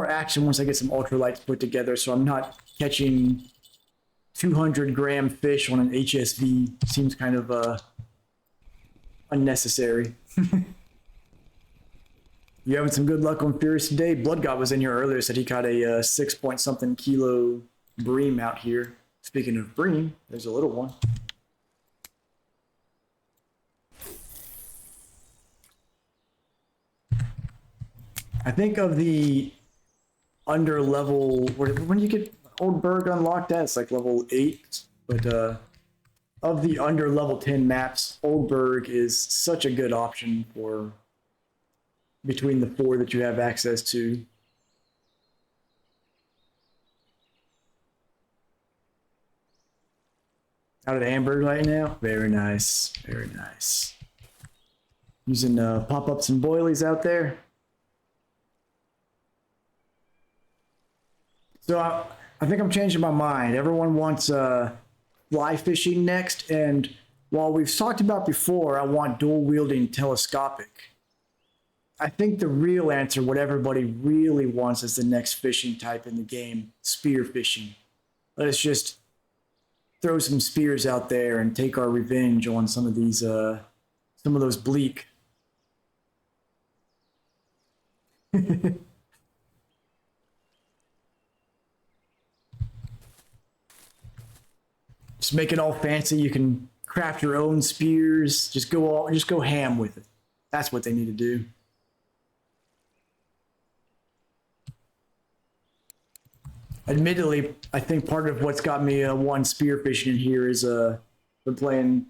action once I get some ultralights put together. So I'm not catching 200-gram fish on an HSV. Seems kind of unnecessary. You having some good luck on Furious today? Blood God was in here earlier, said he caught a 6-point-something kilo bream out here. Speaking of bream, there's a little one. I think of the under level, when you get Old Burg unlocked at, it's like level 8, but of the under level 10 maps, Old Burg is such a good option for between the 4 that you have access to. Out at Amber right now? Very nice, very nice. Using pop-ups and boilies out there. So I think I'm changing my mind. Everyone wants fly fishing next, and while we've talked about before, I want dual wielding telescopic. I think the real answer, what everybody really wants, is the next fishing type in the game, spear fishing. Let's just throw some spears out there and take our revenge on some of these, some of those bleak. Just make it all fancy. You can craft your own spears. Just go ham with it. That's what they need to do. Admittedly, I think part of what's got me one spearfishing in here is been playing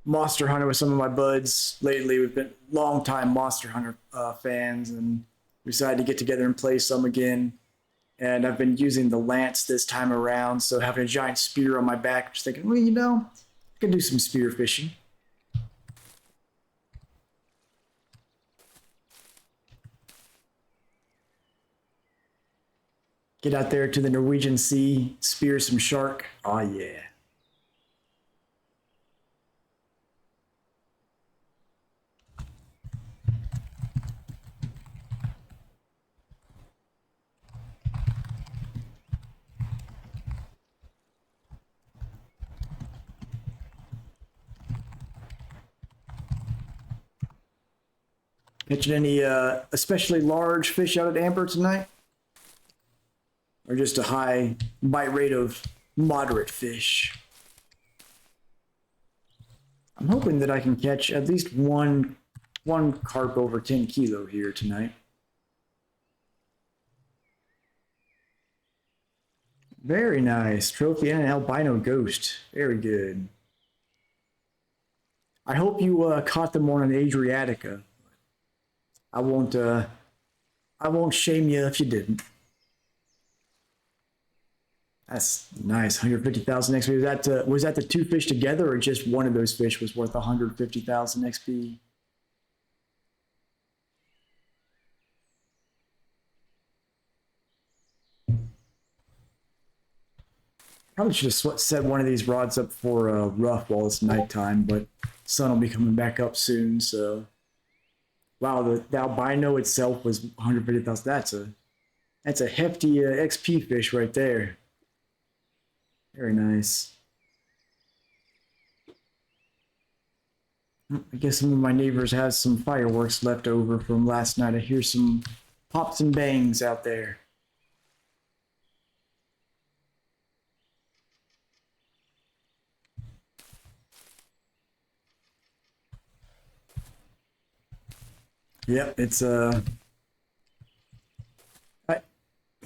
Monster Hunter with some of my buds lately. We've been long-time Monster Hunter fans, and we decided to get together and play some again. And I've been using the lance this time around, so having a giant spear on my back, I'm just thinking, well, you know, I could do some spear fishing. Get out there to the Norwegian Sea, spear some shark. Oh, yeah. Catching any especially large fish out at Amber tonight? Or just a high bite rate of moderate fish? I'm hoping that I can catch at least one carp over 10 kilo here tonight. Very nice. Trophy and an albino ghost. Very good. I hope you caught them on an Adriatica. I won't shame you if you didn't. That's nice. 150,000 XP. Was that the 2 fish together, or just one of those fish was worth 150,000 XP? Probably should have set one of these rods up for rough while it's nighttime, but sun will be coming back up soon. So, wow, the albino itself was 150,000. That's a hefty XP fish right there. Very nice. I guess some of my neighbors have some fireworks left over from last night. I hear some pops and bangs out there. Yep, it's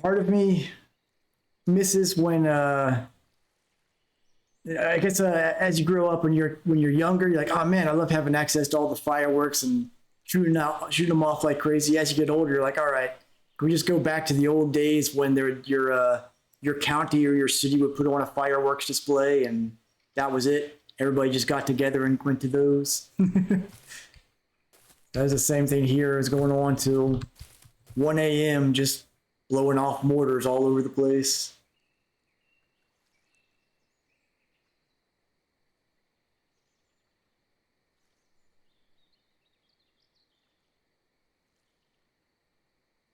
part of me misses when I guess as you grow up, when you're younger, you're like, oh man, I love having access to all the fireworks and shooting them off like crazy. As you get older, you're like, all right, can we just go back to the old days when your county or your city would put on a fireworks display and that was it. Everybody just got together and went to those. That was the same thing here. Is going on till 1 a.m. just blowing off mortars all over the place.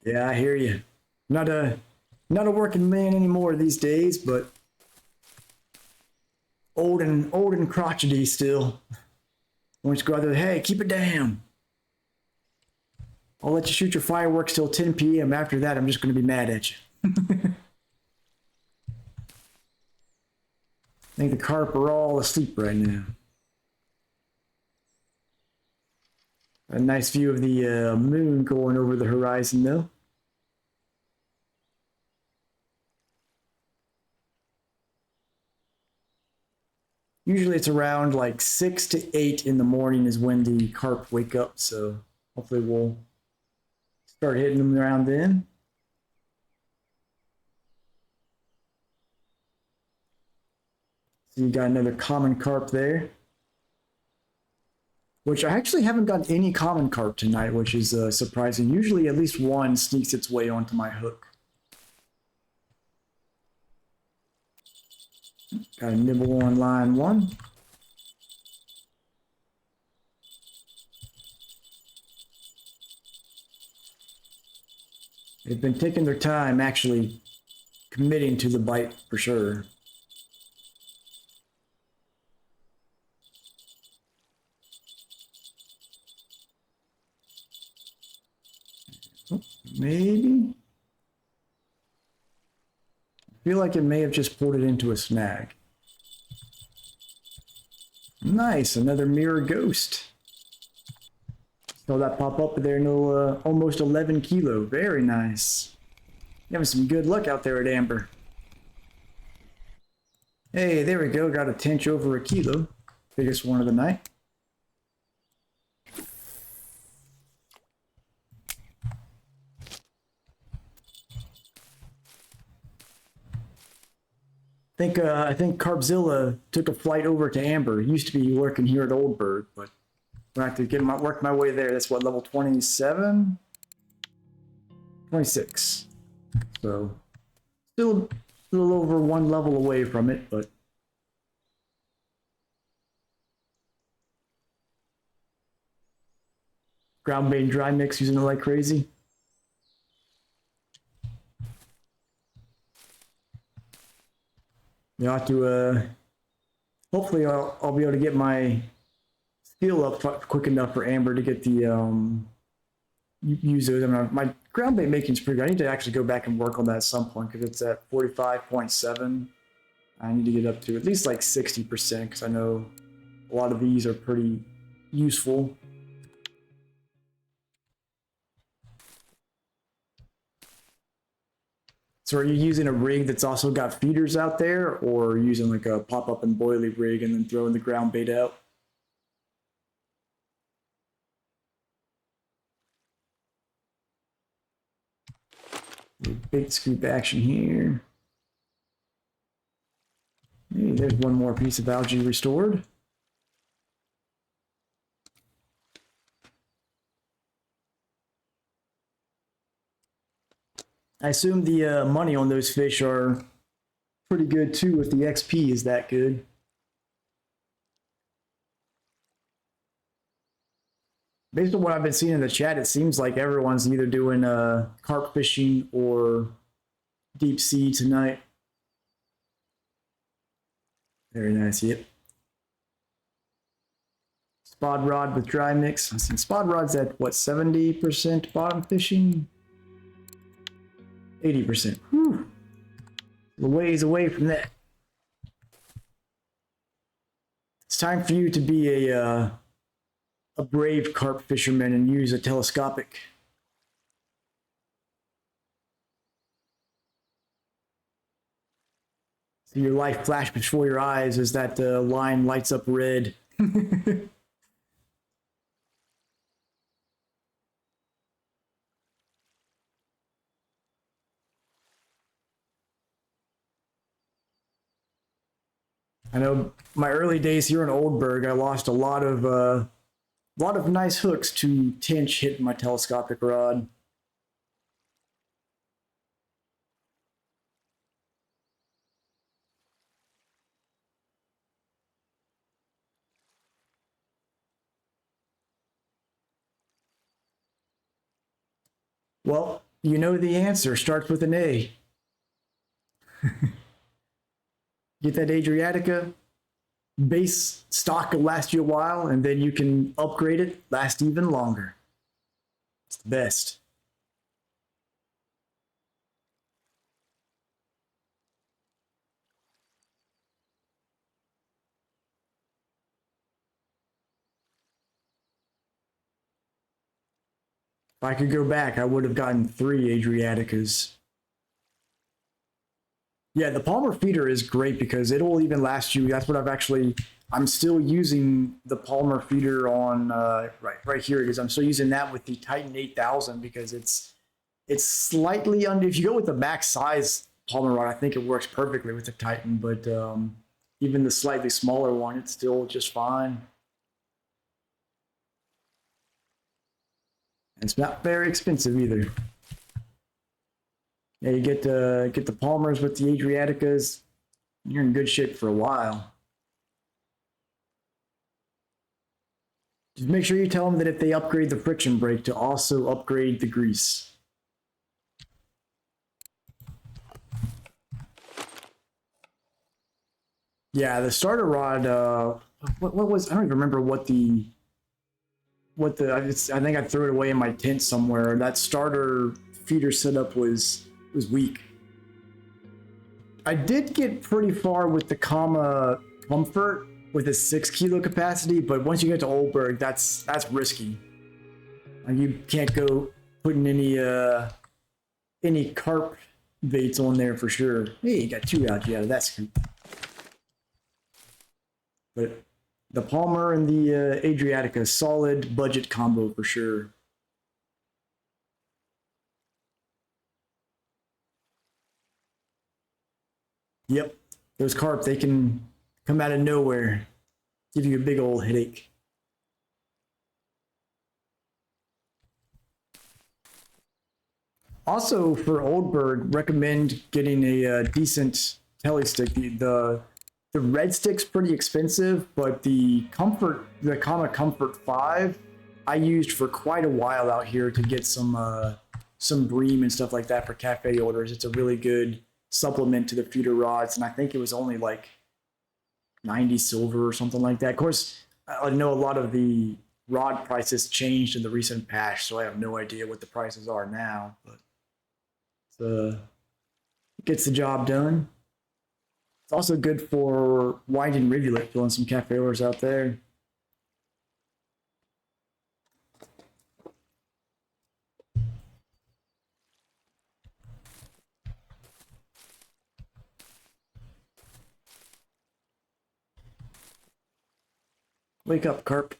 Yeah, I hear you. Not a not a working man anymore these days, but old and crotchety still. Once you go out there, hey, keep it down. I'll let you shoot your fireworks till 10 p.m. After that, I'm just going to be mad at you. I think the carp are all asleep right now. A nice view of the moon going over the horizon, though. Usually it's around like 6 to 8 in the morning is when the carp wake up, so hopefully we'll start hitting them around then. So you got another common carp there. Which I actually haven't got any common carp tonight, which is surprising. Usually at least one sneaks its way onto my hook. Got a nibble on line one. They've been taking their time actually committing to the bite for sure. Maybe. I feel like it may have just pulled it into a snag. Nice, another mirror ghost. Saw that pop up there, no, almost 11 kilo. Very nice. You having some good luck out there at Amber. Hey, there we go. Got a tench over a kilo. Biggest one of the night. I think Carpzilla took a flight over to Amber. He used to be working here at Old Burg, but I'm going to have to work my way there. That's what, level 27? 26. So, still a little over one level away from it, but ground bait and dry mix using it like crazy. You have to, hopefully I'll be able to get my skill up quick enough for Amber to get the, use those. I mean, my ground bait making is pretty good. I need to actually go back and work on that at some point because it's at 45.7. I need to get up to at least like 60% because I know a lot of these are pretty useful. So are you using a rig that's also got feeders out there, or using like a pop-up and boilie rig and then throwing the ground bait out? Bait scoop action here. Hey, there's one more piece of algae restored. I assume the money on those fish are pretty good too if the XP is that good. Based on what I've been seeing in the chat, it seems like everyone's either doing carp fishing or deep sea tonight. Very nice, yep. Spod rod with dry mix. I see spod rod's at what, 70% bottom fishing? 80%. Whew. A ways away from that. It's time for you to be a brave carp fisherman and use a telescopic. See your life flash before your eyes as that line lights up red. I know my early days here in Old Burg, I lost a lot of nice hooks to tinch hitting my telescopic rod. Well, you know the answer starts with an A. Get that Adriatica, base stock will last you a while, and then you can upgrade it, last even longer. It's the best. If I could go back, I would have gotten 3 Adriaticas. Yeah, the Palmer feeder is great because it'll even last you. That's what I'm still using the Palmer feeder on right here because I'm still using that with the Titan 8000 because it's slightly under. If you go with the max size Palmer rod, I think it works perfectly with the Titan, but even the slightly smaller one, it's still just fine. And it's not very expensive either. Yeah, you get the Palmers with the Adriaticas, you're in good shape for a while. Just make sure you tell them that if they upgrade the friction brake to also upgrade the grease. Yeah, the starter rod. What was? I don't even remember what the. I think I threw it away in my tent somewhere. That starter feeder setup was weak. I did get pretty far with the Kama Comfort with a 6 kilo capacity, but once you get to Old Burg, that's risky. You can't go putting any carp baits on there for sure. Hey, you got 2 algae out of that scoop. But the Palmer and the Adriatica, solid budget combo for sure. Yep, those carp, they can come out of nowhere, give you a big old headache. Also, for Old Burg, recommend getting a decent telly stick. The red stick's pretty expensive, but the Kama Comfort 5, I used for quite a while out here to get some bream and stuff like that for cafe orders. It's a really good supplement to the feeder rods, and I think it was only like 90 silver or something like that. Of course, I know a lot of the rod prices changed in the recent patch, so I have no idea what the prices are now, but it gets the job done. It's also good for winding rivulet, filling some cafe orders out there. Wake up, Carp.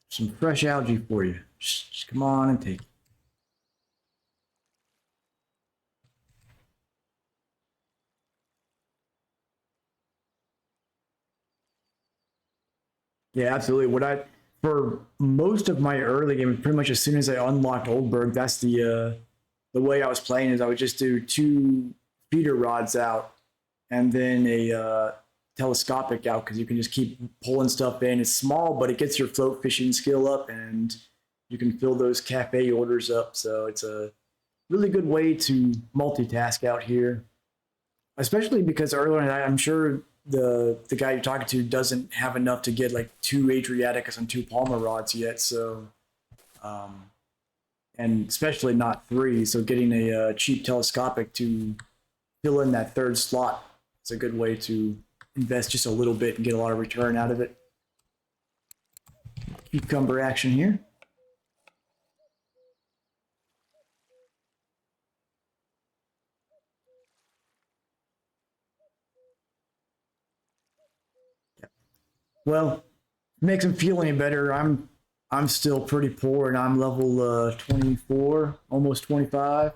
Some fresh algae for you. Just come on and take it. Yeah, absolutely. For most of my early game, pretty much as soon as I unlocked Old Burg, that's the way I was playing is I would just do 2 feeder rods out and then a telescopic out because you can just keep pulling stuff in. It's small, but it gets your float fishing skill up and you can fill those cafe orders up. So it's a really good way to multitask out here, especially because earlier in the night, I'm sure the guy you're talking to doesn't have enough to get like 2 Adriaticus and 2 Palmer rods yet. So, and especially not 3. So getting a cheap telescopic to fill in that 3rd slot is a good way to invest just a little bit and get a lot of return out of it. Cucumber action here. Well, makes him feel any better. I'm still pretty poor, and I'm level 24, almost 25.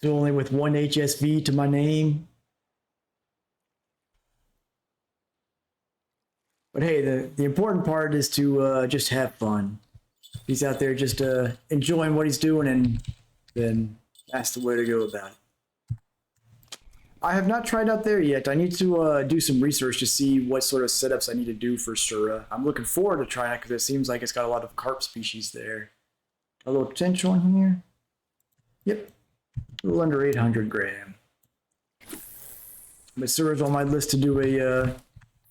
Still only with one HSV to my name. But hey, the important part is to just have fun. He's out there just enjoying what he's doing, and then that's the way to go about it. I have not tried out there yet. I need to do some research to see what sort of setups I need to do for Sura. I'm looking forward to trying it because it seems like it's got a lot of carp species there. A little potential in here. Yep, a little under 800 gram. But Sura's on my list to do a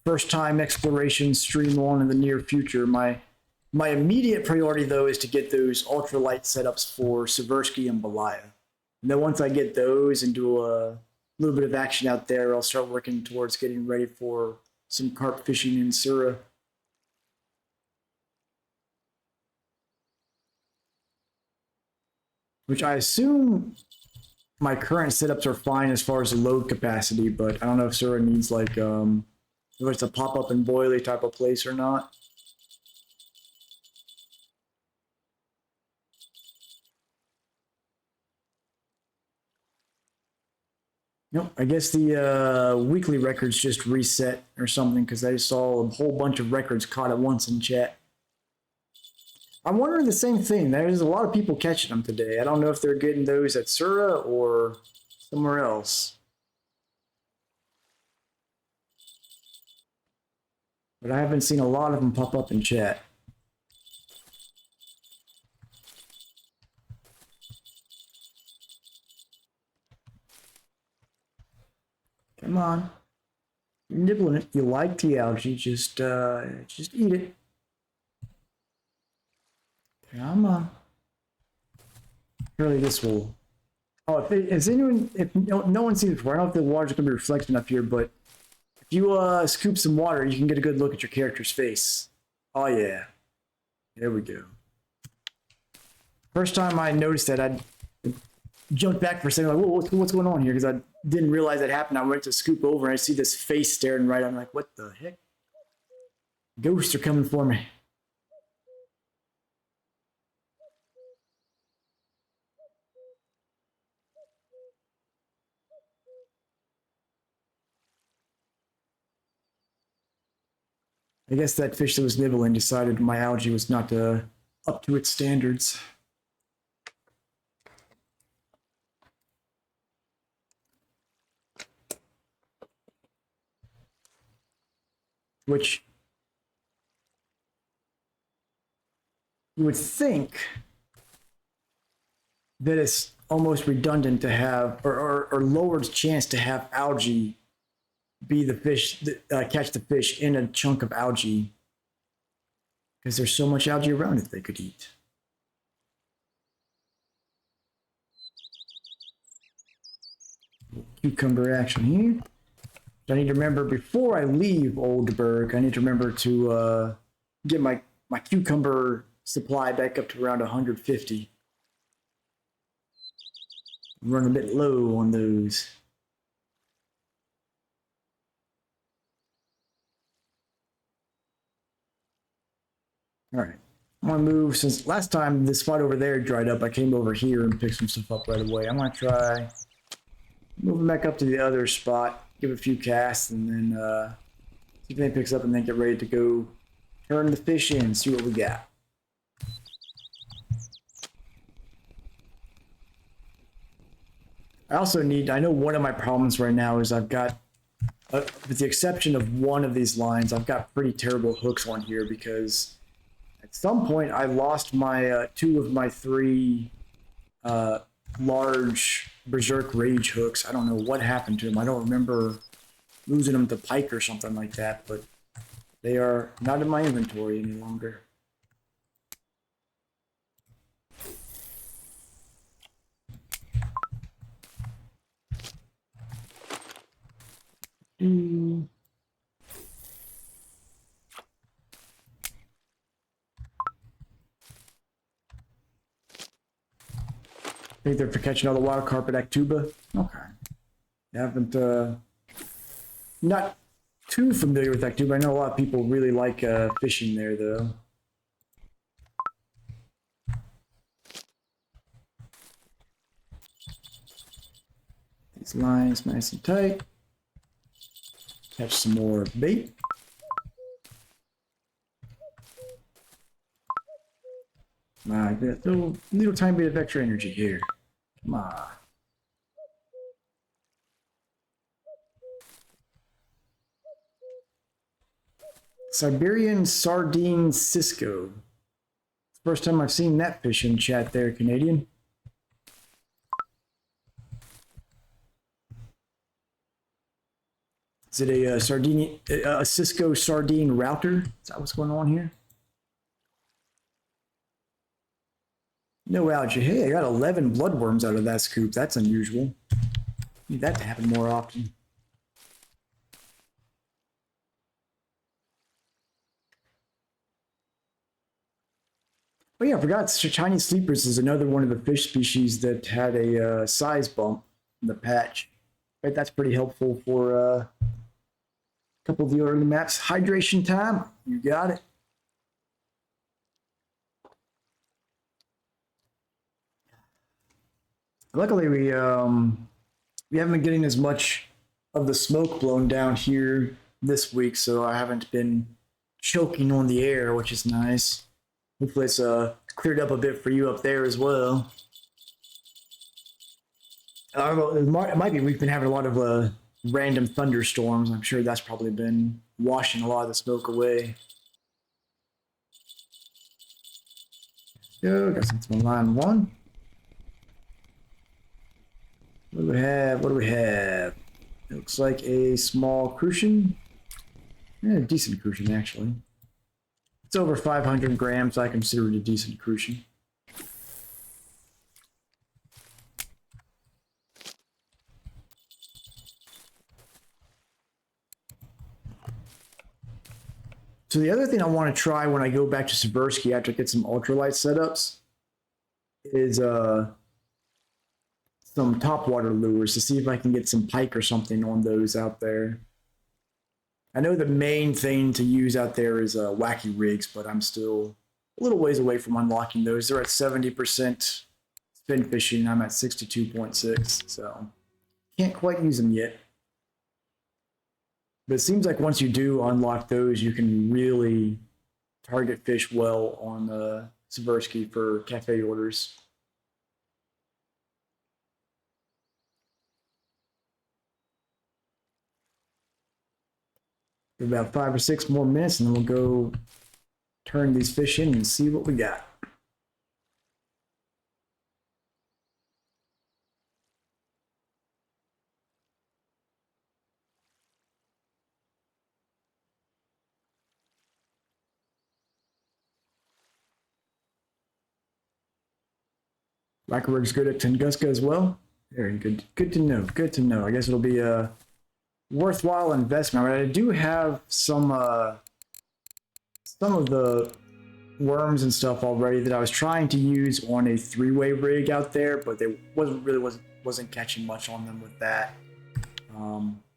first-time exploration stream on in the near future. My immediate priority, though, is to get those ultralight setups for Seversky and Belaya. And then once I get those and do a little bit of action out there, I'll start working towards getting ready for some carp fishing in Sura. Which I assume my current setups are fine as far as the load capacity, but I don't know if Sura needs like if it's a pop-up and boilie type of place or not. Nope, I guess the weekly records just reset or something because I saw a whole bunch of records caught at once in chat. I'm wondering the same thing. There's a lot of people catching them today. I don't know if they're getting those at Sura or somewhere else. But I haven't seen a lot of them pop up in chat. Come on. You're nibbling it. You like the algae, just eat it. Come on. Surely this will... Oh, if no one sees it before, I don't know if the water's going to be reflecting up here, but if you scoop some water, you can get a good look at your character's face. Oh, yeah. There we go. First time I noticed that, I jumped back for a second, like, what's going on here? Because I didn't realize that happened. I went to scoop over, and I see this face staring right at me. I'm like, what the heck? Ghosts are coming for me. I guess that fish that was nibbling decided my algae was not up to its standards. Which you would think that it's almost redundant to have, or lowered chance to have algae be the fish, catch the fish in a chunk of algae, because there's so much algae around it they could eat. Cucumber action here. I need to remember before I leave Old Burg, I need to remember to get my cucumber supply back up to around 150. Run a bit low on those. All right, I'm gonna move, since last time this spot over there dried up, I came over here and picked some stuff up right away. I'm gonna try moving back up to the other spot, give it a few casts, and then see if anything picks up, and then get ready to go turn the fish in, see what we got. I know one of my problems right now is I've got, with the exception of one of these lines, I've got pretty terrible hooks on here because at some point I lost my two of my three large Berserk Rage hooks. I don't know what happened to them. I don't remember losing them to pike or something like that, but they are not in my inventory any longer. I think they're for catching all the wild carp at Actuba. Okay. I haven't, not too familiar with Actuba. I know a lot of people really like fishing there, though. These lines nice and tight. Catch some more bait. My little tiny bit of extra energy here. Come on. Siberian sardine Cisco. First time I've seen that fish in chat there, Canadian. Is it a Cisco sardine router? Is that what's going on here? No algae. Hey, I got 11 bloodworms out of that scoop. That's unusual. Need that to happen more often. Oh yeah, I forgot. Chinese sleepers is another one of the fish species that had a size bump in the patch. Right, that's pretty helpful for a couple of the early maps. Hydration time, you got it. Luckily, we haven't been getting as much of the smoke blown down here this week, so I haven't been choking on the air, which is nice. Hopefully it's cleared up a bit for you up there as well. I don't know, it might be we've been having a lot of random thunderstorms. I'm sure that's probably been washing a lot of the smoke away. Go, got something on line one. What do we have? What do we have? It looks like a small crucian. Yeah, a decent crucian, actually. It's over 500 grams. I consider it a decent crucian. So the other thing I want to try when I go back to Seversky after I get some ultralight setups is some topwater lures to see if I can get some pike or something on those out there. I know the main thing to use out there is wacky rigs, but I'm still a little ways away from unlocking those. They're at 70% spin fishing. I'm at 62.6, so can't quite use them yet. But it seems like once you do unlock those, you can really target fish well on Seversky for cafe orders. About 5 or 6 more minutes, and then we'll go turn these fish in and see what we got. Lacquerwork's good at Tunguska as well. Very good. Good to know. Good to know. I guess it'll be a worthwhile investment. I do have some of the worms and stuff already that I was trying to use on a 3-way rig out there, but they wasn't catching much on them with that.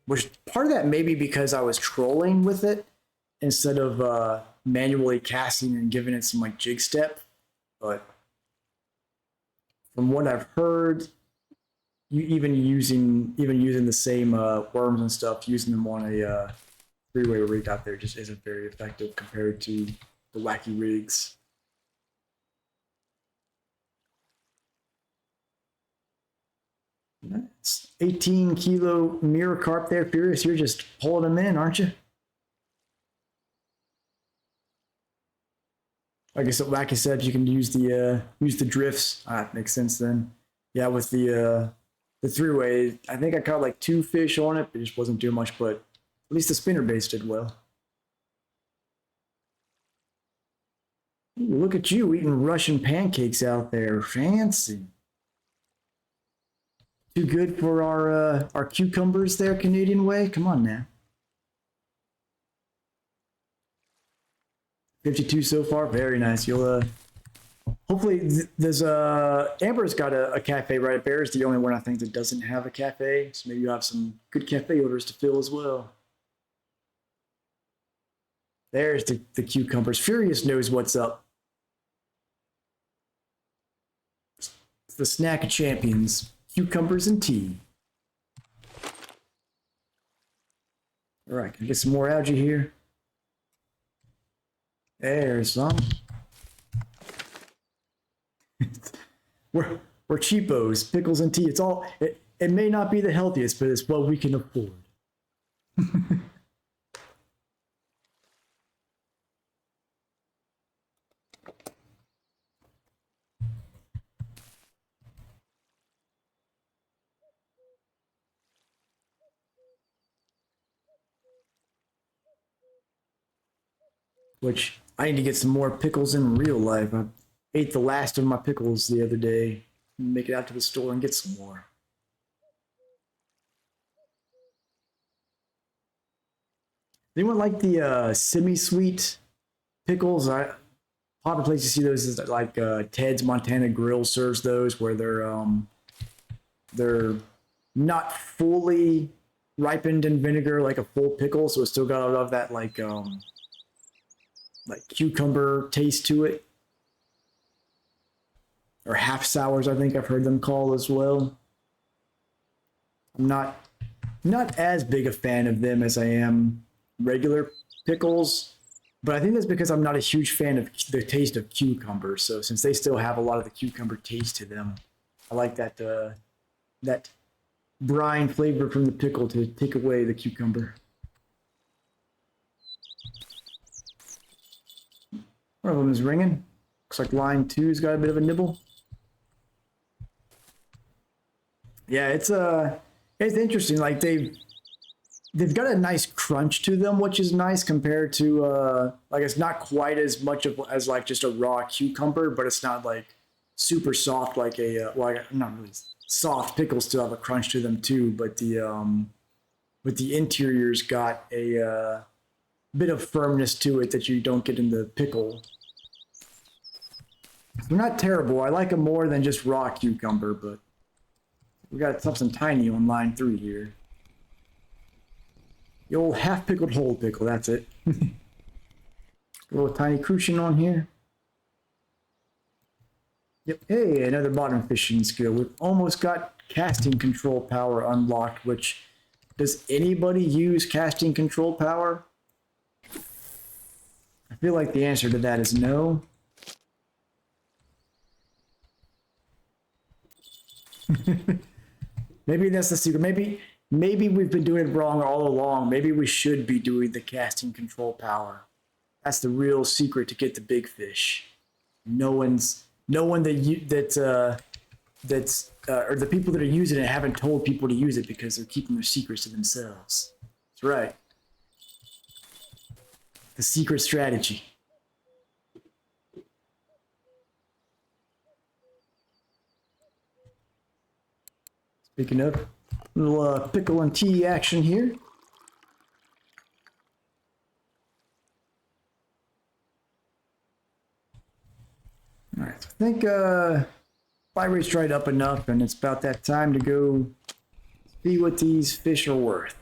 Which part of that maybe because I was trolling with it instead of manually casting and giving it some like jig step. But from what I've heard, even using the same worms and stuff, using them on a 3-way rig out there just isn't very effective compared to the wacky rigs. That's 18 kilo mirror carp there, Furious. You're just pulling them in, aren't you? I guess, like I said, you can use the drifts. That makes sense then. Yeah, with the 3-way, I think I caught like 2 fish on it, but it just wasn't doing much. But at least the spinner base did well. Ooh, look at you eating Russian pancakes out there, fancy. Too good for our cucumbers there, Canadian way. Come on now. 52 so far, very nice. You'll hopefully there's Amber's got a cafe, right? Bear's the only one I think that doesn't have a cafe, so maybe you have some good cafe orders to fill as well. There's the cucumbers. Furious knows what's up. It's the snack of champions, cucumbers and tea. All right, can I get some more algae here? There's some. we're cheapos, pickles and tea. It's all. It may not be the healthiest, but it's what we can afford. Which I need to get some more pickles in real life. I ate the last of my pickles the other day. Make it out to the store and get some more. Anyone like the semi-sweet pickles? I popular place to see those is like Ted's Montana Grill serves those, where they're not fully ripened in vinegar like a full pickle, so it's still got a lot of that like cucumber taste to it, or half sours, I think I've heard them called as well. I'm not as big a fan of them as I am regular pickles, but I think that's because I'm not a huge fan of the taste of cucumber. So since they still have a lot of the cucumber taste to them, I like that that brine flavor from the pickle to take away the cucumber. One of them is ringing. Looks like line 2's got a bit of a nibble. Yeah, it's interesting. Like they've got a nice crunch to them, which is nice compared to like it's not quite as much of as like just a raw cucumber, but it's not like super soft like a not really soft. Pickles still have a crunch to them too, but the interior's got a bit of firmness to it that you don't get in the pickle. They're not terrible. I like them more than just raw cucumber, but we got something tiny on line 3 here. The old half-pickled whole pickle, that's it. A little tiny crucian on here. Yep, hey, another bottom fishing skill. We've almost got casting control power unlocked, which, does anybody use casting control power? I feel like the answer to that is no. Maybe that's the secret. Maybe we've been doing it wrong all along. Maybe we should be doing the casting control power. That's the real secret to get the big fish. No one or the people that are using it haven't told people to use it because they're keeping their secrets to themselves. That's right. The secret strategy. Speaking of, a little pickle and tea action here. All right, so I think fire rate's dried up enough, and it's about that time to go see what these fish are worth.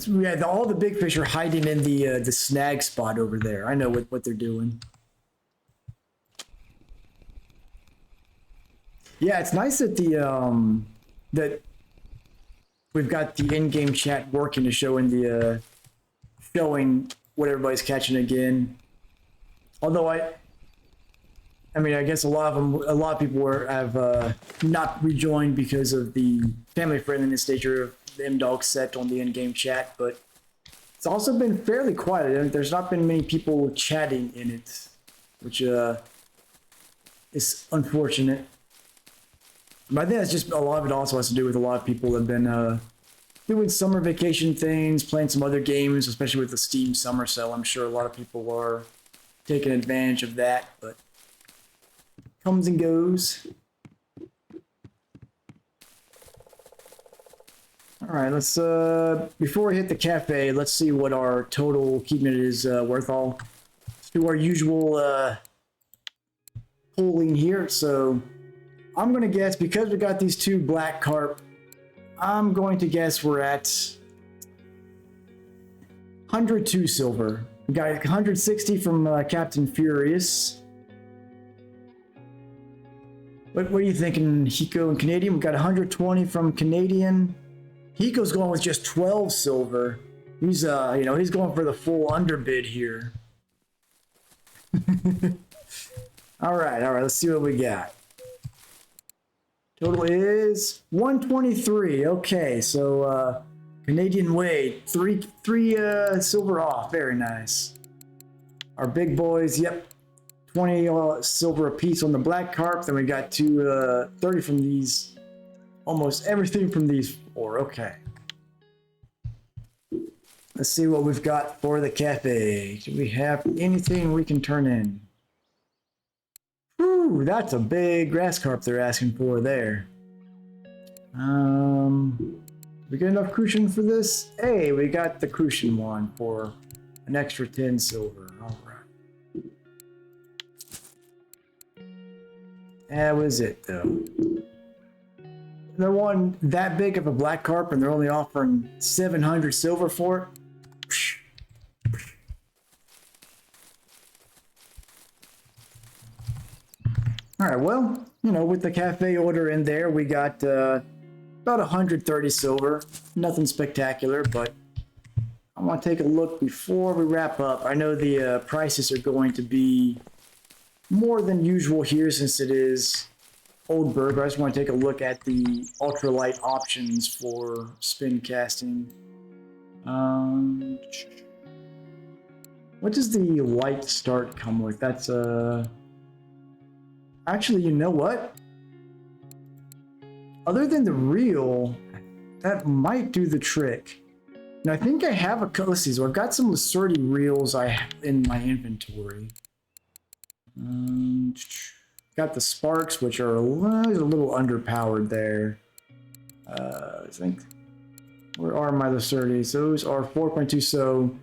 Yeah, all the big fish are hiding in the snag spot over there. I know what they're doing. Yeah, it's nice that that we've got the in-game chat working to show in the showing what everybody's catching again. Although I mean, I guess a lot of people have not rejoined because of the family friendliness nature of the M-Dog set on the in-game chat, but it's also been fairly quiet. There's not been many people chatting in it, which is unfortunate. But I think that's just a lot of it also has to do with a lot of people have been doing summer vacation things, playing some other games, especially with the Steam Summer Sale. I'm sure a lot of people are taking advantage of that, but comes and goes. All right, let's before we hit the cafe, let's see what our total keep minute is worth. Let's do our usual polling here. So I'm gonna guess, because we got these 2 black carp, I'm going to guess we're at 102 silver. We got 160 from Captain Furious. What are you thinking, Hiko and Canadian? We got 120 from Canadian. Hiko's going with just 12 silver. He's he's going for the full underbid here. All right, let's see what we got. Total is 123. Okay, so Canadian Wade, three silver off. Very nice. Our big boys, yep, 20 silver apiece on the black carp. Then we got 30 from these. Almost everything from these four. Okay. Let's see what we've got for the cafe. Do we have anything we can turn in? Ooh, that's a big grass carp they're asking for there. We get enough crucian for this? Hey, we got the crucian one for an extra 10 silver. All right. That was it, though. They're one that big of a black carp, and they're only offering 700 silver for it. All right, well, with the cafe order in there, we got about 130 silver. Nothing spectacular, but I want to take a look before we wrap up. I know the prices are going to be more than usual here since it is Old Burg. I just want to take a look at the ultralight options for spin casting. What does the light start come with? That's actually, you know what? Other than the reel, that might do the trick. And I think I have let's see, so I've got some Lacerti reels in my inventory. Got the sparks, which are a little underpowered there. I think, where are my Lacertis? Those are 4.2, so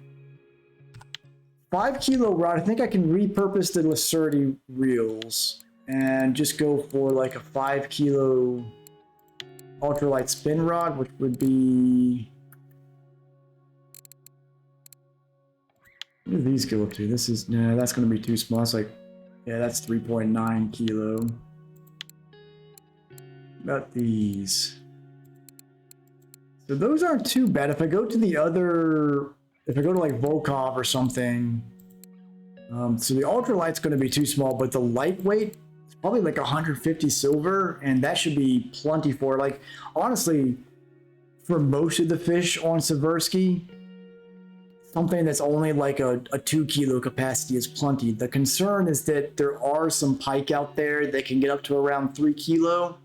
5 kilo rod. I think I can repurpose the Lacerti reels and just go for like a 5 kilo ultralight spin rod, which would be, what do these go up to? This is, no, that's going to be too small. It's like, yeah, that's 3.9 kilo. About these. So those aren't too bad. If I go to the other, if I go to like Volkov or something, so the ultralight's going to be too small, but the lightweight, probably like 150 silver, and that should be plenty for, like, honestly, for most of the fish on Seversky, something that's only like a 2 kilo capacity is plenty. The concern is that there are some pike out there that can get up to around 3 kilo,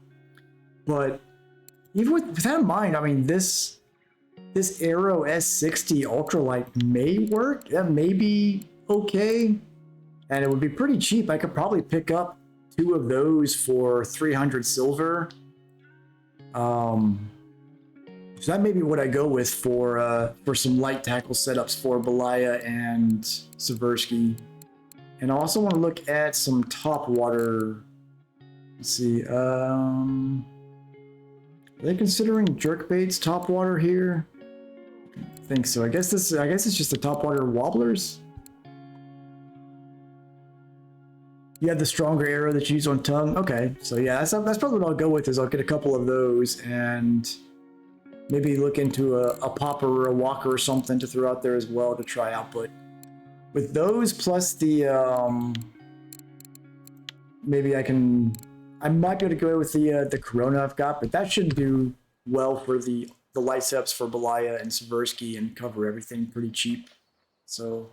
but even with that in mind, I mean, this Aero S60 ultralight may work. That may be okay, and it would be pretty cheap. I could probably pick up 2 of those for 300 silver. So that may be what I go with for some light tackle setups for Belaya and Seversky. And I also want to look at some top water. Let's see. Are they considering jerkbaits top water here? I think so. I guess it's just the top water wobblers. You have the stronger arrow that you use on tongue. Okay, so yeah, that's probably what I'll go with. Is I'll get a couple of those and maybe look into a popper or a walker or something to throw out there as well to try out. But with those plus the maybe I might be able to go with the Corona I've got, but that should do well for the light setups for Belaya and Seversky and cover everything pretty cheap. So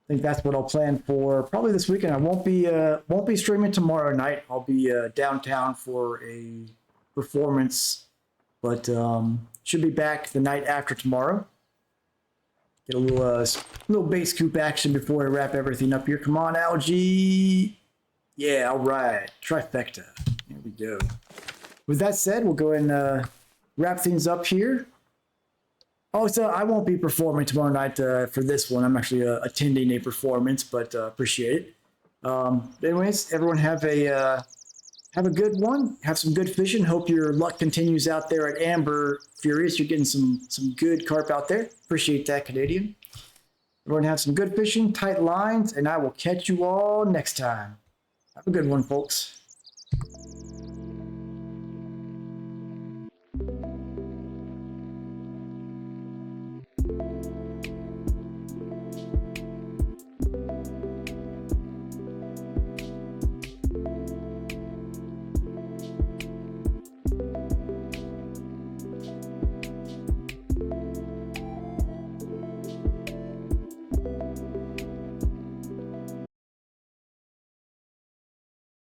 I think that's what I'll plan for probably this weekend. I won't be streaming tomorrow night. I'll be downtown for a performance, but should be back the night after tomorrow. Get a little base scoop action before I wrap everything up here. Come on, Algae. Yeah, all right. Trifecta. There we go. With that said, we'll go and wrap things up here. Also, I won't be performing tomorrow night for this one. I'm actually attending a performance, but appreciate it. Anyways, everyone have a good one. Have some good fishing. Hope your luck continues out there at Amber Furious. You're getting some good carp out there. Appreciate that, Canadian. Everyone have some good fishing, tight lines, and I will catch you all next time. Have a good one, folks.